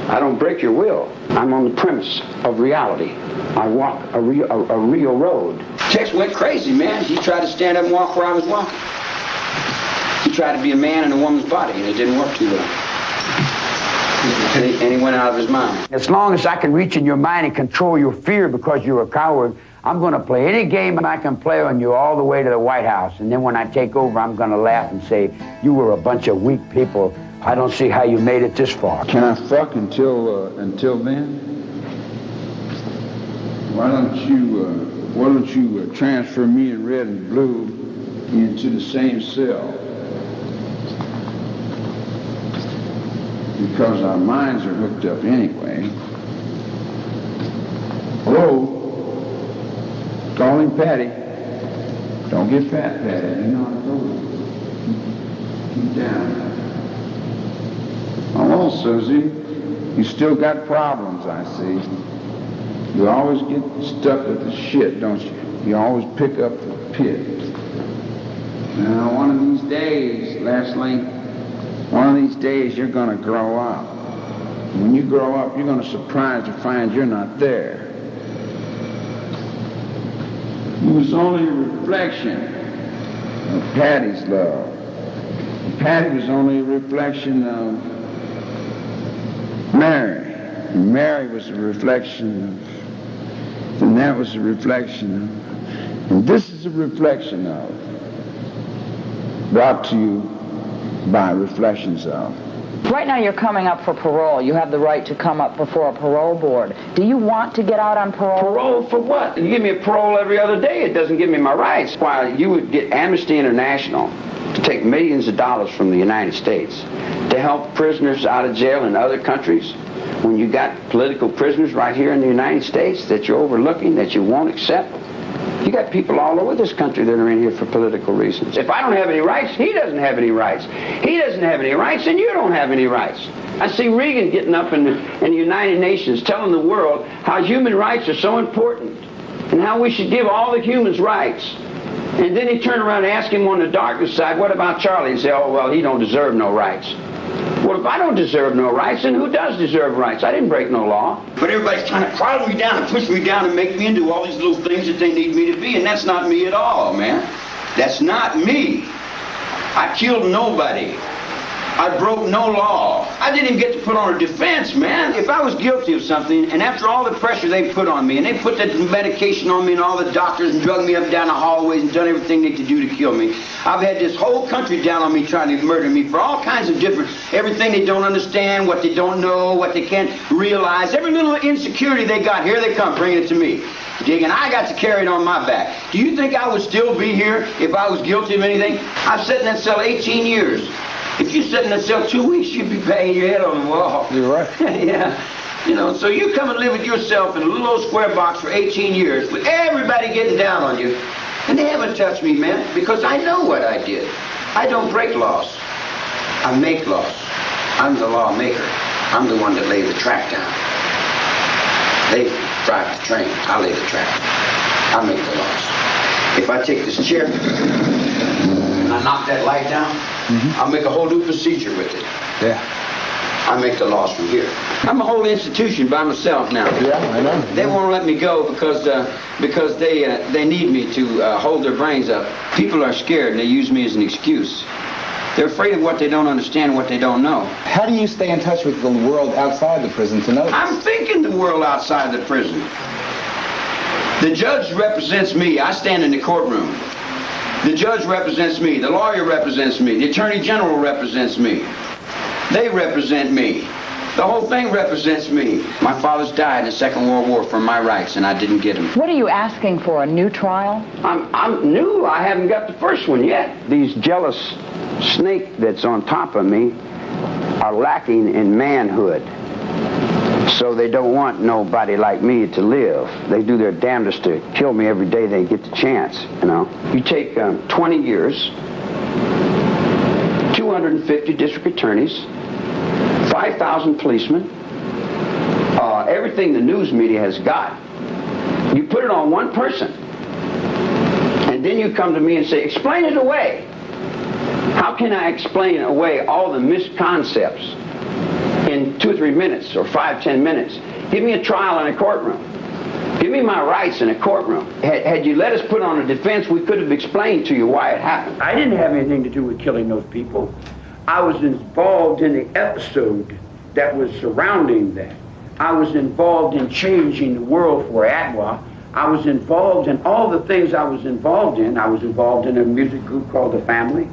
[SPEAKER 5] I don't break your will. I'm on the premise of reality. I walk a real road. Tex went crazy, man. He tried to stand up and walk where I was walking. He tried to be a man in a woman's body, and it didn't work too well. And he went out of his mind. As long as I can reach in your mind and control your fear because you're a coward, I'm going to play any game I can play on you all the way to the White House. And then when I take over, I'm going to laugh and say, you were a bunch of weak people. I don't see how you made it this far.
[SPEAKER 7] Can I fuck until then? Why don't you transfer me in red and blue into the same cell? Because our minds are hooked up anyway. Hello? Calling Patty. Don't get fat, Patty. You know I told you. Keep down. Hello, Susie. You still got problems, I see. You always get stuck with the shit, don't you? You always pick up the pit. Now, one of these days, Leslie, one of these days you're going to grow up. When you grow up, you're going to surprise to find you're not there. It was only a reflection of Patty's love. Patty was only a reflection of Mary. And Mary was a reflection of, and that was a reflection of, and this is a reflection of, brought to you by reflections of.
[SPEAKER 10] Right now you're coming up for parole. You have the right to come up before a parole board. Do you want to get out on parole?
[SPEAKER 5] Parole for what? You give me a parole every other day. It doesn't give me my rights. Why, you would get Amnesty International to take millions of dollars from the United States to help prisoners out of jail in other countries when you got political prisoners right here in the United States that you're overlooking, that you won't accept. You got people all over this country that are in here for political reasons. If I don't have any rights, he doesn't have any rights. He doesn't have any rights, and you don't have any rights. I see Reagan getting up in the United Nations telling the world how human rights are so important and how we should give all the humans rights. And then he turned around and asked him on the darkness side, what about Charlie? And say, oh, well, he don't deserve no rights. Well, if I don't deserve no rights, then who does deserve rights? I didn't break no law. But everybody's trying to crowd me down and push me down and make me into all these little things that they need me to be, and that's not me at all, man. That's not me. I killed nobody. I broke no law. I didn't even get to put on a defense, man. If I was guilty of something, and after all the pressure they put on me, and they put that medication on me and all the doctors and drugged me up down the hallways and done everything they could do to kill me, I've had this whole country down on me trying to murder me for all kinds of different, everything they don't understand, what they don't know, what they can't realize. Every little insecurity they got, here they come bringing it to me. Dig, and I got to carry it on my back. Do you think I would still be here if I was guilty of anything? I've sat in that cell 18 years. If you sit in that cell 2 weeks, you'd be banging your head on the wall.
[SPEAKER 8] You're right.
[SPEAKER 5] Yeah. You know, so you come and live with yourself in a little old square box for 18 years with everybody getting down on you. And they haven't touched me, man, because I know what I did. I don't break laws. I make laws. I'm the lawmaker. I'm the one that laid the track down. They drive the train. I lay the track. I make the laws. If I take this chair and I knock that light down, I'll make a whole new procedure with it.
[SPEAKER 4] Yeah.
[SPEAKER 5] I make the laws from here. I'm a whole institution by myself now.
[SPEAKER 4] Yeah, I know.
[SPEAKER 5] They won't let me go because they need me to hold their brains up. People are scared and they use me as an excuse. They're afraid of what they don't understand, what they don't know.
[SPEAKER 4] How do you stay in touch with the world outside the prison to know this?
[SPEAKER 5] I'm thinking the world outside the prison. The judge represents me. I stand in the courtroom. The judge represents me. The lawyer represents me. The attorney general represents me. They represent me. The whole thing represents me. My fathers died in the Second World War for my rights, and I didn't get them.
[SPEAKER 10] What are you asking for, a new trial?
[SPEAKER 5] I'm new. I haven't got the first one yet. These jealous snake that's on top of me are lacking in manhood. So they don't want nobody like me to live. They do their damnedest to kill me every day they get the chance, you know. You take 20 years, 250 district attorneys, 5,000 policemen, everything the news media has got. You put it on one person. And then you come to me and say, explain it away. How can I explain away all the misconcepts in 2 or 3 minutes or 5, 10 minutes? Give me a trial in a courtroom. Give me my rights in a courtroom. Had you let us put on a defense, we could have explained to you why it happened.
[SPEAKER 8] I didn't have anything to do with killing those people. I was involved in the episode that was surrounding that. I was involved in changing the world for Adwa. I was involved in all the things I was involved in. I was involved in a music group called The Family.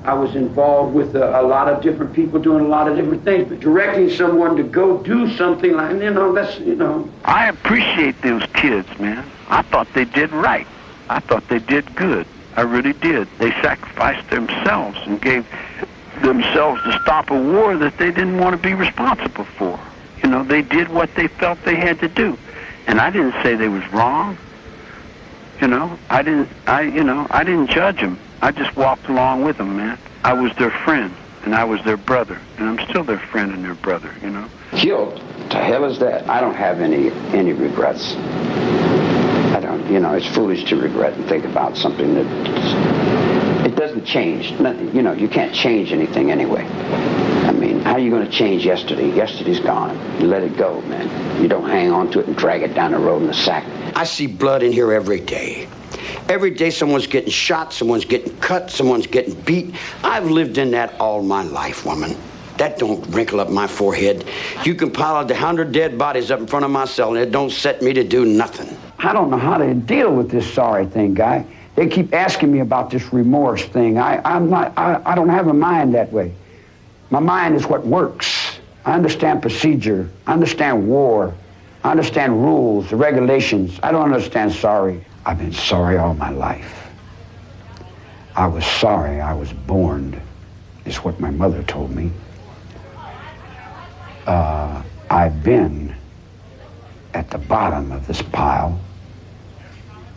[SPEAKER 8] I was involved with a lot of different people doing a lot of different things, but directing someone to go do something like,
[SPEAKER 6] I appreciate those kids, man. I thought they did right. I thought they did good. I really did. They sacrificed themselves and gave themselves to stop a war that they didn't want to be responsible for. You know, they did what they felt they had to do. And I didn't say they was wrong. You know, I didn't judge them. I just walked along with them, man. I was their friend, and I was their brother, and I'm still their friend and their brother, you know.
[SPEAKER 5] Killed? To hell is that? I don't have any regrets. I don't, you know, it's foolish to regret and think about something that it doesn't change. Nothing, you know, you can't change anything anyway. I mean, how are you going to change yesterday? Yesterday's gone. You let it go, man. You don't hang on to it and drag it down the road in a sack.
[SPEAKER 1] I see blood in here every day. Every day someone's getting shot, someone's getting cut, someone's getting beat. I've lived in that all my life, woman. That don't wrinkle up my forehead. You can pile 100 dead bodies up in front of my cell, and it don't set me to do nothing.
[SPEAKER 8] I don't know how to deal with this sorry thing, Guy. They keep asking me about this remorse thing. I don't have a mind that way. My mind is what works. I understand procedure. I understand war. I understand rules, the regulations. I don't understand sorry. I've been sorry all my life. I was sorry I was born, is what my mother told me. I've been at the bottom of this pile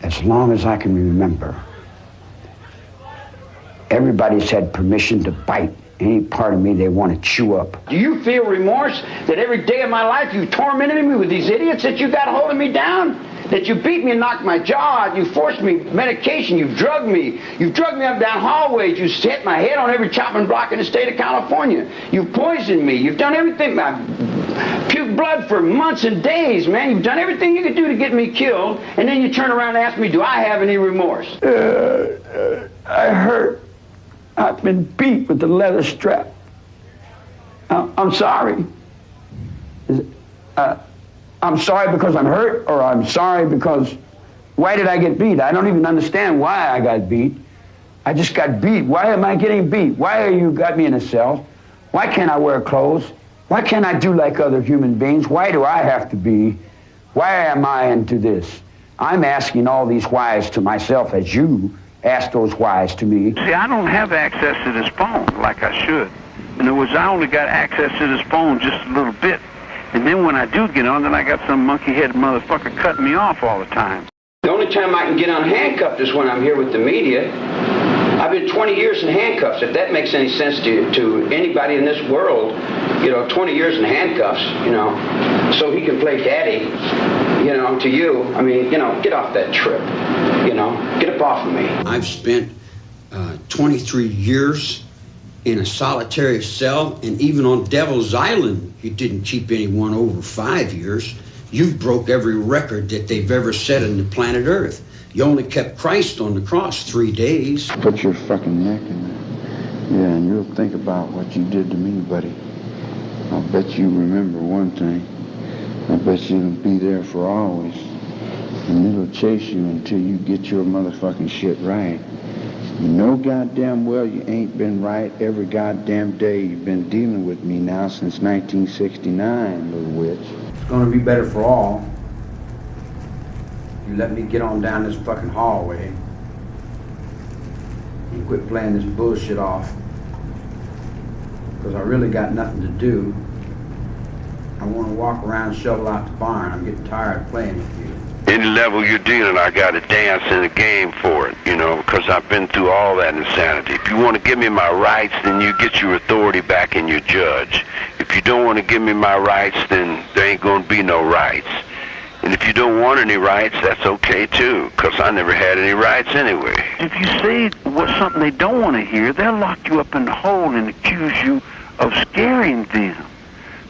[SPEAKER 8] as long as I can remember. Everybody's had permission to bite any part of me they want to chew up.
[SPEAKER 5] Do you feel remorse that every day of my life you tormented me with these idiots that you got holding me down? That you beat me and knocked my jaw out, you forced me medication, you drugged me up down hallways, you hit my head on every chopping block in the state of California. You poisoned me, you've done everything. I puked blood for months and days, man. You've done everything you could do to get me killed, and then you turn around and ask me, do I have any remorse?
[SPEAKER 8] I hurt. I've been beat with the leather strap.
[SPEAKER 5] I'm sorry. I'm sorry because I'm hurt, or I'm sorry because, why did I get beat? I don't even understand why I got beat. I just got beat. Why am I getting beat? Why are you got me in a cell? Why can't I wear clothes? Why can't I do like other human beings? Why do I have to be? Why am I into this? I'm asking all these whys to myself as you ask those whys to me.
[SPEAKER 6] See, I don't have access to this phone like I should. In other words, I only got access to this phone just a little bit. And then when I do get on, then I got some monkey-headed motherfucker cutting me off all the time.
[SPEAKER 5] The only time I can get unhandcuffed is when I'm here with the media. I've been 20 years in handcuffs, if that makes any sense to anybody in this world. 20 years in handcuffs, so he can play daddy, to you. I mean, get off that trip, get up off of me. I've spent 23 years in a solitary cell, and even on Devil's Island, you didn't keep anyone over 5 years. You've broke every record that they've ever set on the planet Earth. You only kept Christ on the cross 3 days.
[SPEAKER 7] Put your fucking neck in there. Yeah, and you'll think about what you did to me, buddy. I'll bet you remember one thing. I bet you'll be there for always. And it'll chase you until you get your motherfucking shit right. You know goddamn well you ain't been right every goddamn day you've been dealing with me now since 1969, little witch.
[SPEAKER 8] It's gonna be better for all. You let me get on down this fucking hallway and quit playing this bullshit off, because I really got nothing to do. I want to walk around and shovel out the barn. I'm getting tired of playing with you.
[SPEAKER 2] Any level you're dealing, I got to dance in the game for it, because I've been through all that insanity. If you want to give me my rights, then you get your authority back in your judge. If you don't want to give me my rights, then there ain't going to be no rights. And if you don't want any rights, that's okay too, because I never had any rights anyway.
[SPEAKER 6] If you say something they don't want to hear, they'll lock you up in the hole and accuse you of scaring them.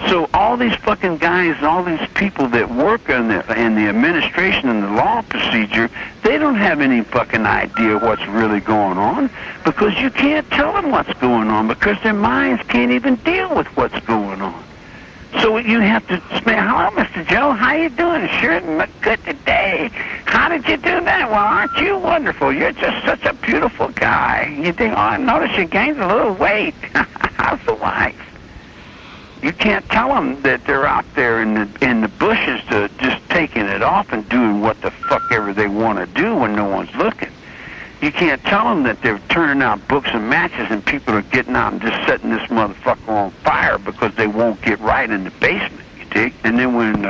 [SPEAKER 6] So all these fucking guys, all these people that work in the administration and the law procedure, they don't have any fucking idea what's really going on, because you can't tell them what's going on, because their minds can't even deal with what's going on. So you have to say, hello, Mr. Joe, how you doing? Sure look good today. How did you do that? Well, aren't you wonderful? You're just such a beautiful guy. You think, oh, I noticed you gained a little weight. How's the wife? You can't tell them that they're out there in the bushes just taking it off and doing what the fuck ever they want to do when no one's looking. You can't tell them that they're turning out books and matches and people are getting out and just setting this motherfucker on fire because they won't get right in the basement, you dig? And then when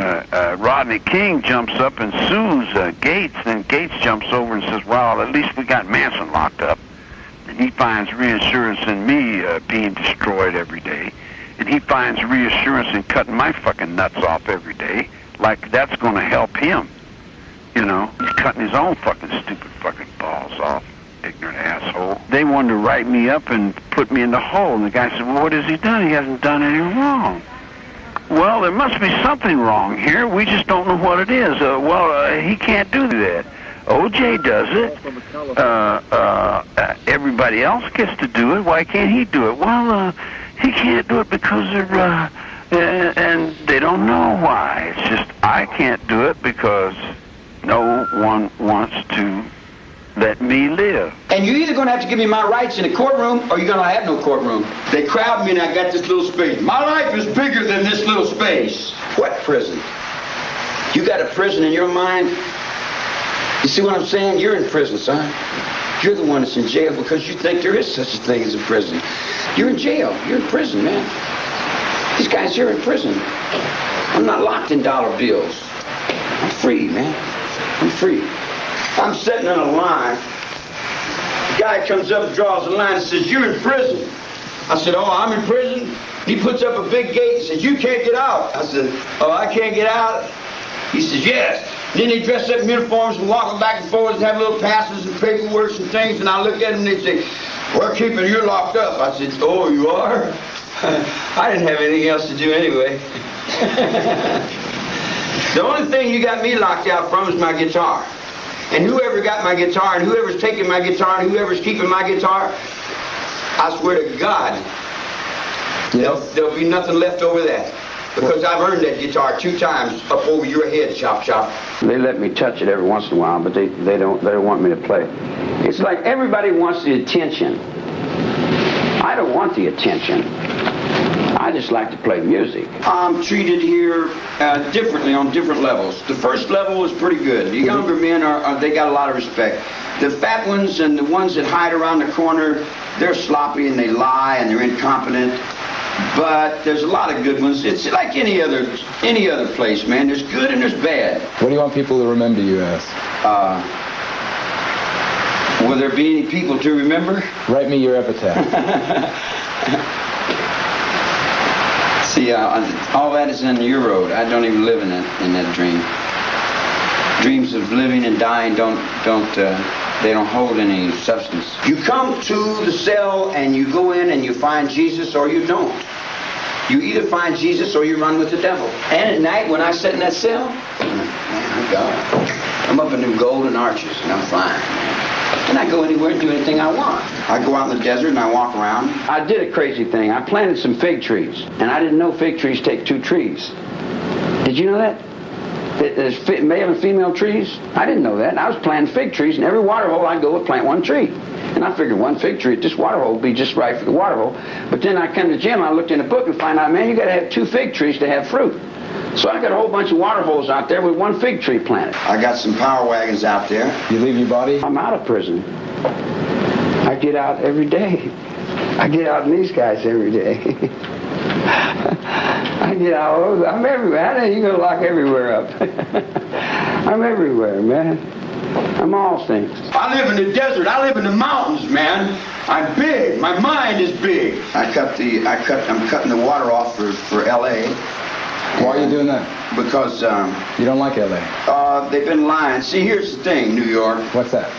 [SPEAKER 6] Rodney King jumps up and sues Gates, then Gates jumps over and says, well, at least we got Manson locked up. And he finds reassurance in me being destroyed every day. And he finds reassurance in cutting my fucking nuts off every day, like that's going to help him. He's cutting his own fucking stupid fucking balls off, ignorant asshole. They wanted to write me up and put me in the hole, and the guy said, well, what has he done? He hasn't done any wrong. Well, there must be something wrong here. We just don't know what it is. He can't do that. O.J. does it. Everybody else gets to do it. Why can't he do it? Well, he can't do it because and they don't know why. It's just, I can't do it because no one wants to let me live.
[SPEAKER 5] And you're either going to have to give me my rights in a courtroom, or you're going to have no courtroom. They crowd me and I got this little space. My life is bigger than this little space. What prison? You got a prison in your mind? You see what I'm saying? You're in prison, son. You're the one that's in jail because you think there is such a thing as a prison. You're in jail. You're in prison, man. These guys here are in prison. I'm not locked in dollar bills. I'm free, man. I'm free. I'm sitting in a line. The guy comes up, draws a line, and says, you're in prison. I said, oh, I'm in prison? He puts up a big gate and says, you can't get out. I said, oh, I can't get out? He says, yes. Then they dress up in uniforms and walk back and forth and have little passes and paperwork and things, and I look at them and they say, we're keeping you locked up. I said, oh, you are? I didn't have anything else to do anyway. The only thing you got me locked out from is my guitar. And whoever got my guitar, and whoever's taking my guitar, and whoever's keeping my guitar, I swear to God,
[SPEAKER 4] Yes.
[SPEAKER 1] There'll be nothing left over that. Because I've earned that guitar 2 times up over your head, Chop Chop.
[SPEAKER 5] They let me touch it every once in a while, but they don't want me to play. It's like everybody wants the attention. I don't want the attention. I just like to play music. I'm treated here differently on different levels. The first level is pretty good. The younger men they got a lot of respect. The fat ones and the ones that hide around the corner, they're sloppy and they lie and they're incompetent. But there's a lot of good ones. It's like any other place, man. There's good and there's bad.
[SPEAKER 4] What do you want people to remember you as?
[SPEAKER 5] Will there be any people to remember?
[SPEAKER 4] Write me your epitaph.
[SPEAKER 5] See, all that is in your road. I don't even live in that dream. Dreams of living and dying they don't hold any substance.
[SPEAKER 1] You come to the cell and you go in and you find Jesus or you don't. You either find Jesus or you run with the devil. And at night when I sit in that cell, man, I'm up in them golden arches and I'm flying, man. And I go anywhere and do anything I want. I go out in the desert and I walk around.
[SPEAKER 5] I did a crazy thing. I planted some fig trees, and I didn't know fig trees take 2 trees. Did you know that? There's male and female trees. I didn't know that. And I was planting fig trees, and every water hole I'd go would plant 1 tree. And I figured 1 fig tree at this water hole would be just right for the water hole. But then I come to the gym, I looked in a book and find out, man, you got to have 2 fig trees to have fruit. So I got a whole bunch of water holes out there with 1 fig tree planted.
[SPEAKER 1] I got some power wagons out there.
[SPEAKER 4] You leave your body?
[SPEAKER 5] I'm out of prison. I get out every day. I get out in these guys every day. I get out. I'm everywhere. I know you're going to lock everywhere up. I'm everywhere, man. I'm all things.
[SPEAKER 1] I live in the desert. I live in the mountains, man. I'm big. My mind is big. I'm cutting the water off for L.A.
[SPEAKER 4] Why are you doing that?
[SPEAKER 1] Because
[SPEAKER 4] you don't like L.A.
[SPEAKER 1] They've been lying. See, here's the thing, New York.
[SPEAKER 4] What's that?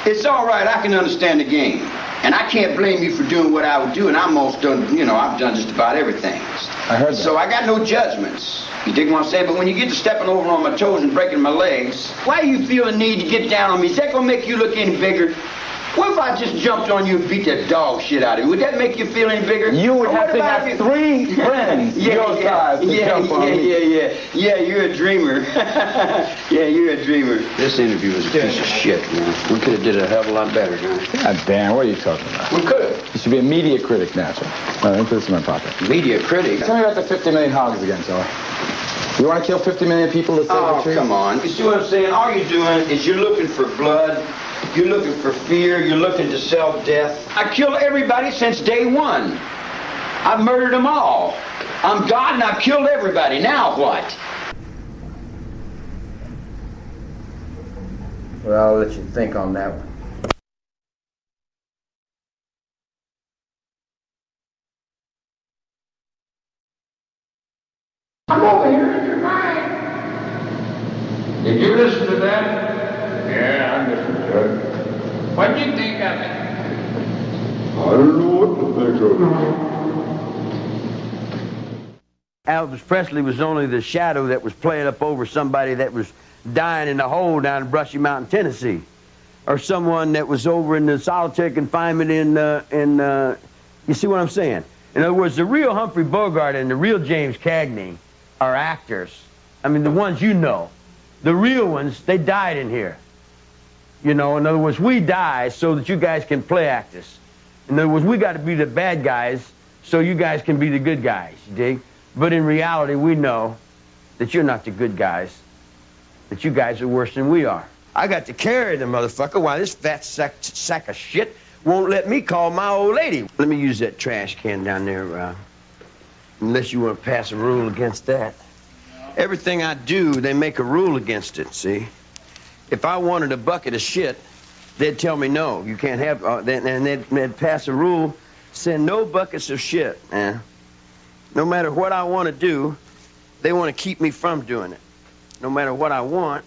[SPEAKER 1] It's all right. I can understand the game. And I can't blame you for doing what I would do, and I'm most done, I've done just about everything.
[SPEAKER 4] I heard that.
[SPEAKER 1] So I got no judgments. You dig what I'm saying? But when you get to stepping over on my toes and breaking my legs, why do you feel the need to get down on me? Is that going to make you look any bigger? What if I just jumped on you and beat the dog shit out of you? Would that make you feel any bigger?
[SPEAKER 4] You would have to have 3 friends your size to jump on me.
[SPEAKER 1] Yeah, you're a dreamer. Yeah, you're a dreamer.
[SPEAKER 5] This interview was a piece of shit, man. We could have did a hell of a lot better, guys.
[SPEAKER 4] God damn, what are you talking about?
[SPEAKER 1] We could have.
[SPEAKER 4] You should be a media critic, Natural. All right, this is my pocket.
[SPEAKER 1] Media critic?
[SPEAKER 4] Tell me about the 50 million hogs again, Charlie. You want to kill 50 million people to save the tree?
[SPEAKER 1] Oh, come on. You see what I'm saying? All you're doing is you're looking for blood. You're looking for fear. You're looking to sell death. I killed everybody since day 1. I've murdered them all. I'm God and I've killed everybody. Now what?
[SPEAKER 8] Well, I'll let you think on that one.
[SPEAKER 11] I'm over here in your mind. Did you listen to that? Yeah, I listened to it. What did you think of it?
[SPEAKER 12] I don't know what to think of it.
[SPEAKER 1] Elvis Presley was only the shadow that was playing up over somebody that was dying in a hole down in Brushy Mountain, Tennessee. Or someone that was over in the solitary confinement in you see what I'm saying? In other words, the real Humphrey Bogart and the real James Cagney are actors. I mean, the ones you know. The real ones, they died in here. In other words, we die so that you guys can play actors. In other words, we got to be the bad guys so you guys can be the good guys, you dig? But in reality, we know that you're not the good guys, that you guys are worse than we are. I got to carry the motherfucker while this fat sack of shit won't let me call my old lady. Let me use that trash can down there, unless you want to pass a rule against that. Everything I do, they make a rule against it, see? If I wanted a bucket of shit, they'd tell me no, you can't have, and they'd pass a rule saying no buckets of shit, man. No matter what I want to do, they want to keep me from doing it. No matter what I want,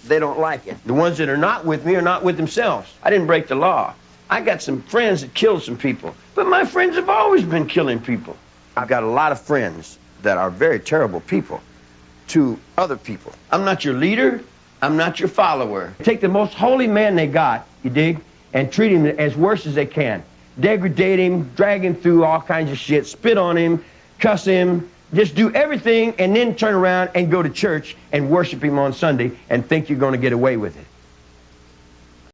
[SPEAKER 1] they don't like it. The ones that are not with me are not with themselves. I didn't break the law. I got some friends that killed some people, but my friends have always been killing people. I've got a lot of friends that are very terrible people to other people. I'm not your leader. I'm not your follower. Take the most holy man they got, you dig, and treat him as worse as they can. degrade him, drag him through all kinds of shit, spit on him, cuss him, just do everything, and then turn around and go to church and worship him on Sunday and think you're going to get away with it.